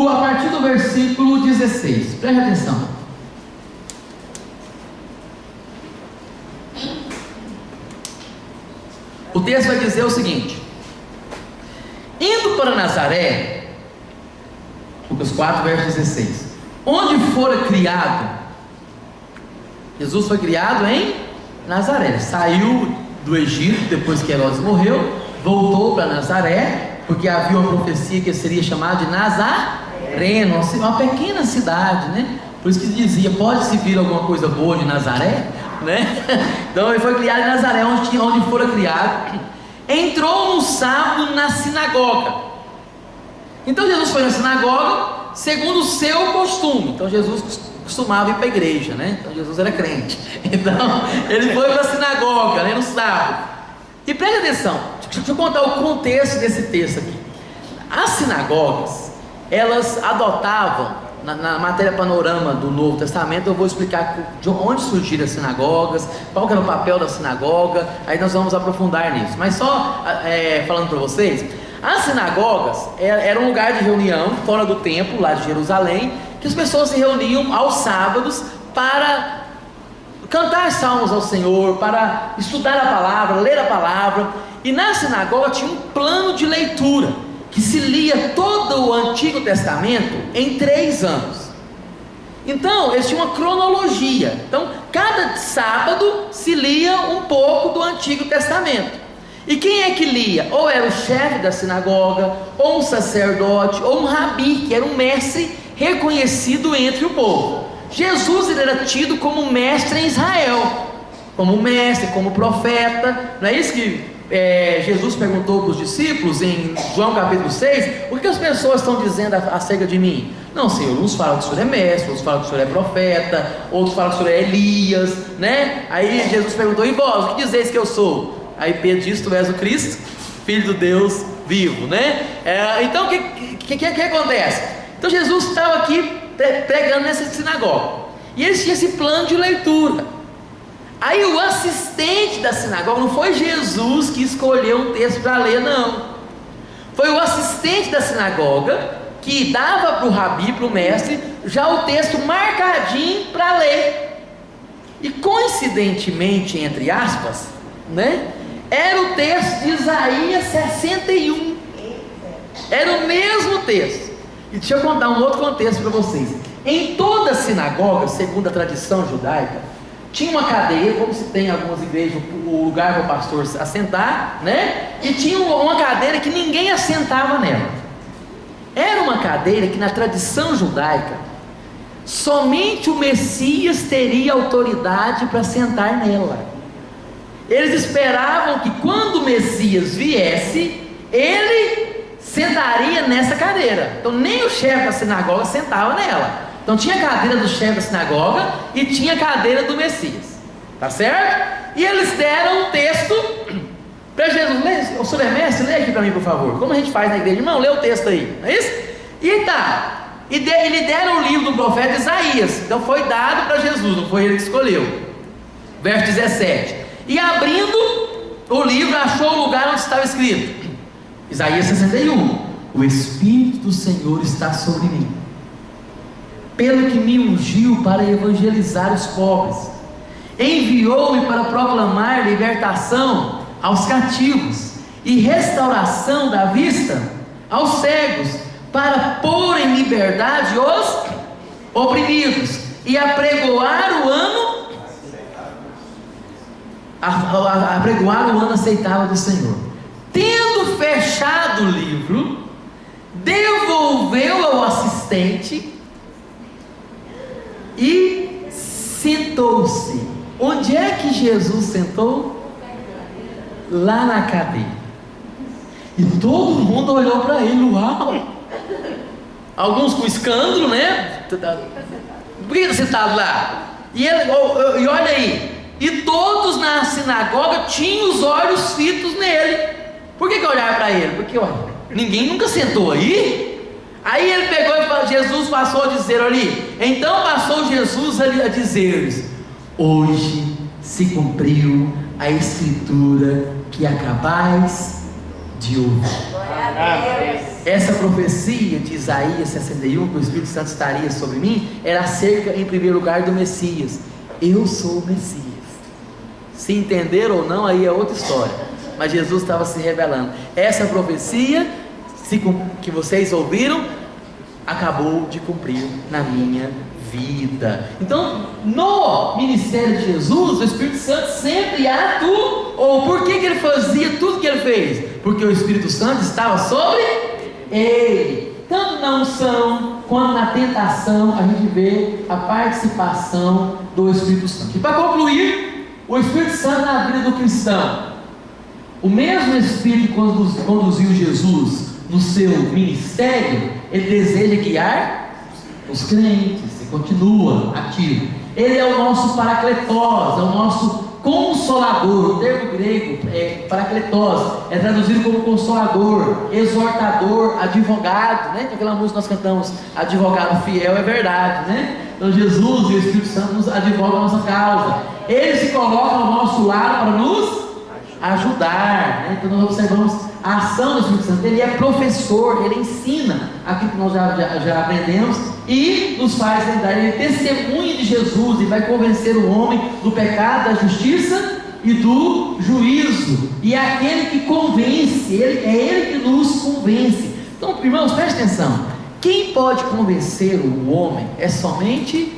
S1: A partir do versículo 16. Presta atenção. texto vai dizer o seguinte: indo para Nazaré, Lucas 4, verso 16, onde fora criado. Jesus foi criado em Nazaré. Saiu do Egito depois que Herodes morreu, voltou para Nazaré, porque havia uma profecia que seria chamada de Nazareno, uma pequena cidade, né? Por isso que dizia, pode-se vir alguma coisa boa de Nazaré, né? Então ele foi criado em Nazaré, onde fora criado. Entrou no sábado na sinagoga. Então Jesus foi na sinagoga segundo o seu costume. Então Jesus costumava ir para a igreja, né? Então Jesus era crente. Então ele foi para a sinagoga, né, no sábado. E preste atenção, deixa eu contar o contexto desse texto aqui. As sinagogas, elas adotavam, na matéria panorama do Novo Testamento, eu vou explicar de onde surgiram as sinagogas, qual que era o papel da sinagoga, aí nós vamos aprofundar nisso. Mas só falando para vocês, as sinagogas eram um lugar de reunião fora do templo, lá de Jerusalém, que as pessoas se reuniam aos sábados para cantar salmos ao Senhor, para estudar a palavra, ler a palavra. E na sinagoga tinha um plano de leitura, que se lia todo o Antigo Testamento em 3 anos. Então eles tinham uma cronologia. Então cada sábado se lia um pouco do Antigo Testamento. E quem é que lia? Ou era o chefe da sinagoga, ou um sacerdote, ou um rabi, que era um mestre reconhecido entre o povo. Jesus, ele era tido como mestre em Israel, como mestre, como profeta. Não é isso que Jesus perguntou para os discípulos em João capítulo 6, o que as pessoas estão dizendo acerca de mim? Não, Senhor, uns falam que o Senhor é mestre, outros falam que o Senhor é profeta, outros falam que o Senhor é Elias, né? Aí Jesus perguntou, e vós, o que dizeis que eu sou? Aí Pedro disse, tu és o Cristo, Filho do Deus vivo, né? Então o que acontece? Então Jesus estava aqui pregando nessa sinagoga, e eles tinham esse plano de leitura. Aí o assistente da sinagoga, não foi Jesus que escolheu um texto para ler, não. Foi o assistente da sinagoga que dava para o rabi, para o mestre, já o texto marcadinho para ler. E coincidentemente, entre aspas, né, era o texto de Isaías 61. Era o mesmo texto. E deixa eu contar um outro contexto para vocês. Em toda sinagoga, segundo a tradição judaica, tinha uma cadeira, como se tem em algumas igrejas, o lugar para o pastor assentar, né? E tinha uma cadeira que ninguém assentava nela. Era uma cadeira que na tradição judaica, somente o Messias teria autoridade para sentar nela. Eles esperavam que quando o Messias viesse, ele sentaria nessa cadeira. Então nem o chefe da sinagoga sentava nela. Então tinha a cadeira do chefe da sinagoga e tinha a cadeira do Messias, tá certo? E eles deram um texto para Jesus. Lê, o senhor é mestre, lê aqui para mim, por favor. Como a gente faz na igreja? Irmão, lê o texto aí, não é isso? E tá, e lhe deram o livro do profeta Isaías. Então foi dado para Jesus, não foi ele que escolheu. Verso 17. E abrindo o livro, achou o lugar onde estava escrito Isaías 61: o Espírito do Senhor está sobre mim, pelo que me ungiu para evangelizar os pobres, enviou-me para proclamar libertação aos cativos e restauração da vista aos cegos, para pôr em liberdade os oprimidos e apregoar o ano aceitável do Senhor. Tendo fechado o livro, devolveu ao assistente e sentou-se. Onde é que Jesus sentou? Lá na cadeira. E todo mundo olhou para ele. Uau! Alguns com escândalo, né? Por que está sentado lá? E olha aí. E todos na sinagoga tinham os olhos fitos nele. Por que olharam para ele? Porque ninguém nunca sentou aí. Aí ele pegou e falou, Jesus passou a dizer ali. Então passou Jesus a dizer-lhes: hoje se cumpriu a escritura que acabais de ouvir. Essa profecia de Isaías 61, que o Espírito Santo estaria sobre mim, era acerca, em primeiro lugar, do Messias. Eu sou o Messias. Se entender ou não, aí é outra história. mas Jesus estava se revelando. Essa profecia que vocês ouviram acabou de cumprir na minha vida. Então, no ministério de Jesus, o Espírito Santo sempre atuou. Por que ele fazia tudo que ele fez? Porque o Espírito Santo estava sobre ele. Tanto na unção quanto na tentação, a gente vê a participação do Espírito Santo. E para concluir, o Espírito Santo na vida do cristão, o mesmo Espírito que conduziu Jesus no seu ministério, ele deseja guiar os crentes e continua ativo. Ele é o nosso paracletós, é o nosso consolador. O termo grego é paracletós, é traduzido como consolador, exortador, advogado, né? Aquela música que nós cantamos, advogado fiel, é verdade, né? Então Jesus e o Espírito Santo nos advogam a nossa causa. Ele se coloca ao nosso lado para nos ajudar, né? Então nós observamos a ação do Espírito Santo. Ele é professor, ele ensina aquilo que nós já aprendemos e nos faz lembrar. Ele é testemunha de Jesus e vai convencer o homem do pecado, da justiça e do juízo. E é aquele que convence, é ele que nos convence. Então, irmãos, preste atenção: quem pode convencer o homem é somente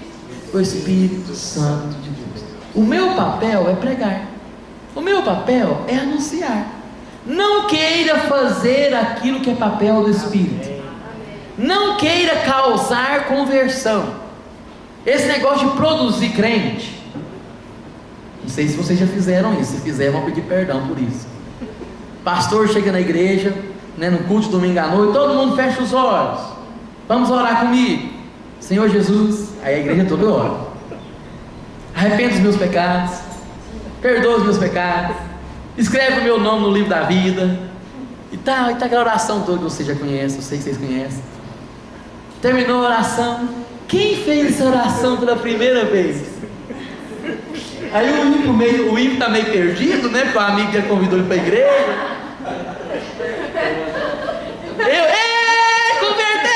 S1: o Espírito Santo de Deus. O meu papel é pregar, o meu papel é anunciar. Não queira fazer aquilo que é papel do Espírito. Não queira causar conversão. Esse negócio de produzir crente, não sei se vocês já fizeram isso. Se fizeram, vão pedir perdão por isso. Pastor chega na igreja, né, no culto de domingo à noite, todo mundo fecha os olhos. Vamos orar comigo. Senhor Jesus. Aí a igreja toda ora. Arrependo os meus pecados, perdoa os meus pecados, escreve o meu nome no livro da vida. E tá aquela oração toda que você já conhece, eu sei que vocês conhecem. Terminou a oração. Quem fez essa oração pela primeira vez? Aí o ímpio está meio perdido, né? Porque o amigo já convidou ele para a igreja. Converteu!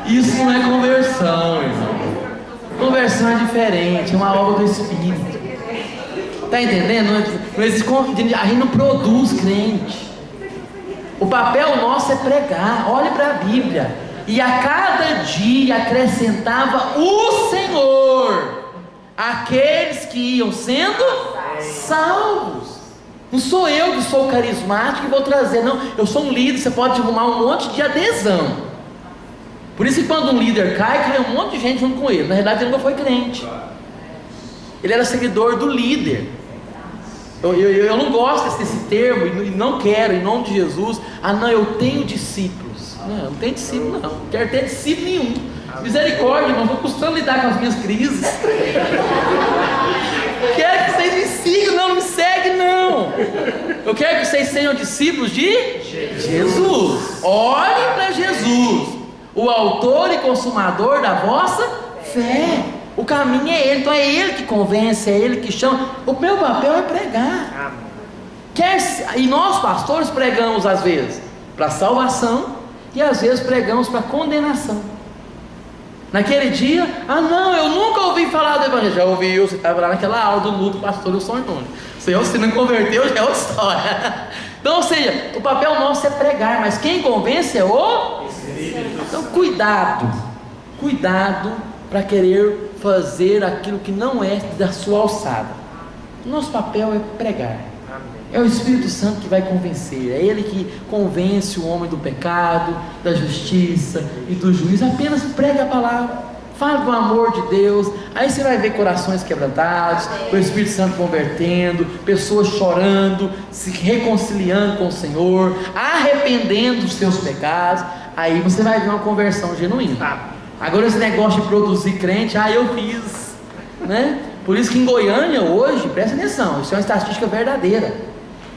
S1: Isso não é conversão, irmão. Conversão é diferente, é uma obra do Espírito. Está entendendo? Não existe, a gente não produz crente. O papel nosso é pregar. Olhe para a Bíblia. E a cada dia acrescentava o Senhor aqueles que iam sendo salvos. Não sou eu que sou carismático e vou trazer, não. Eu sou um líder, você pode arrumar um monte de adesão. Por isso que quando um líder cai um monte de gente junto com ele. Na verdade ele não foi crente, ele era seguidor do líder. Eu não gosto desse termo e não quero, em nome de Jesus. Não, eu tenho discípulos. Não tenho discípulo, não quero ter discípulo nenhum. Misericórdia, irmão, estou custando lidar com as minhas crises. Quero que vocês me sigam, não me seguem, não. Eu quero que vocês sejam discípulos de Jesus. Olhem para Jesus, o autor e consumador da vossa fé. O caminho é Ele, então é Ele que convence, é Ele que chama. O meu papel é pregar. E nós pastores pregamos às vezes para salvação e às vezes pregamos para condenação. Naquele dia, não, eu nunca ouvi falar do Evangelho. Já ouviu, você estava lá naquela aula do luto, pastor Wilson Antônio. Se não converteu, já é outra história. Então, ou seja, o papel nosso é pregar, mas quem convence é o Espírito. Então, cuidado para querer fazer aquilo que não é da sua alçada. Nosso papel é pregar. É o Espírito Santo que vai convencer. É Ele que convence o homem do pecado, da justiça e do juízo. Apenas prega a palavra, fale do amor de Deus. Aí você vai ver corações quebrantados, o Espírito Santo convertendo, pessoas chorando, se reconciliando com o Senhor, arrependendo dos seus pecados. Aí você vai ver uma conversão genuína. Agora esse negócio de produzir crente, eu fiz, né? Por isso que em Goiânia hoje, presta atenção, isso é uma estatística verdadeira,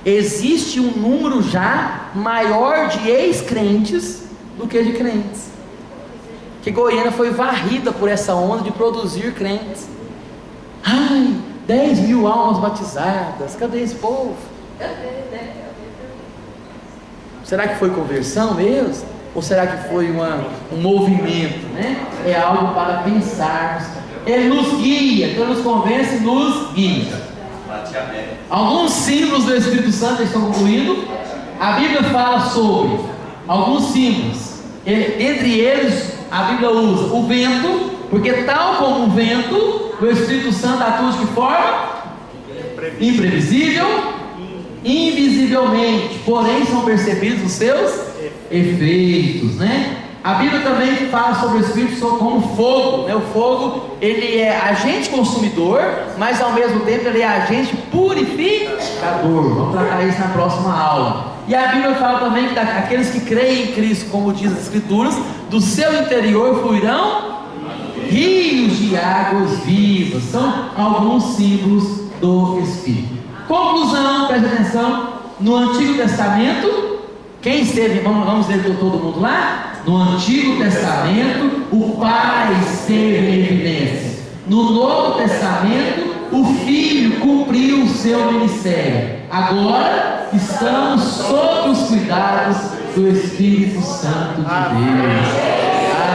S1: existe um número já maior de ex-crentes do que de crentes. Que Goiânia foi varrida por essa onda de produzir crentes. 10 mil almas batizadas, cadê esse povo? Será que foi conversão mesmo? Ou será que foi um movimento, né? É algo para pensarmos. Ele nos guia, então nos convence e nos guia. Alguns símbolos do Espírito Santo estão concluindo. A Bíblia fala sobre alguns símbolos. Entre eles, a Bíblia usa o vento, porque tal como o vento, o Espírito Santo atua de que forma? Imprevisível, invisivelmente, porém são percebidos os seus efeitos, né? A Bíblia também fala sobre o Espírito Santo como fogo, né? O fogo, ele é agente consumidor, mas ao mesmo tempo ele é agente purificador. Vamos tratar isso na próxima aula. E a Bíblia fala também que aqueles que creem em Cristo, como diz as Escrituras, do seu interior fluirão rios de águas vivas. São alguns símbolos do Espírito. Conclusão, preste atenção. No Antigo Testamento, quem esteve, vamos ler todo mundo lá? No Antigo Testamento, o Pai esteve em evidência. No Novo Testamento, o Filho cumpriu o seu ministério. Agora estamos sob os cuidados do Espírito Santo de Deus.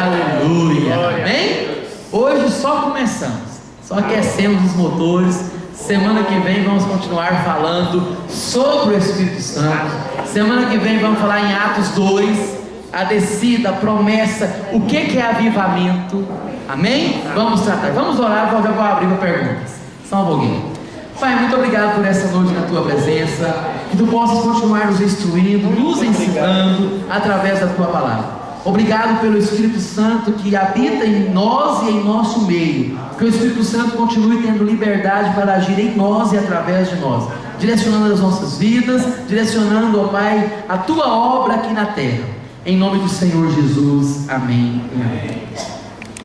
S1: Aleluia. Amém? Hoje só começamos, só aquecemos os motores. Semana que vem vamos continuar falando sobre o Espírito Santo. Semana que vem vamos falar em Atos 2, a descida, a promessa, o que é avivamento. Amém? Vamos tratar, vamos orar, já vou abrir para perguntas. Só um pouquinho. Pai, muito obrigado por essa noite na tua presença, que tu possas continuar nos instruindo, nos ensinando através da tua palavra. Obrigado pelo Espírito Santo que habita em nós e em nosso meio. Que o Espírito Santo continue tendo liberdade para agir em nós e através de nós, direcionando as nossas vidas, direcionando, ó Pai, a tua obra aqui na terra. Em nome do Senhor Jesus, amém e amém.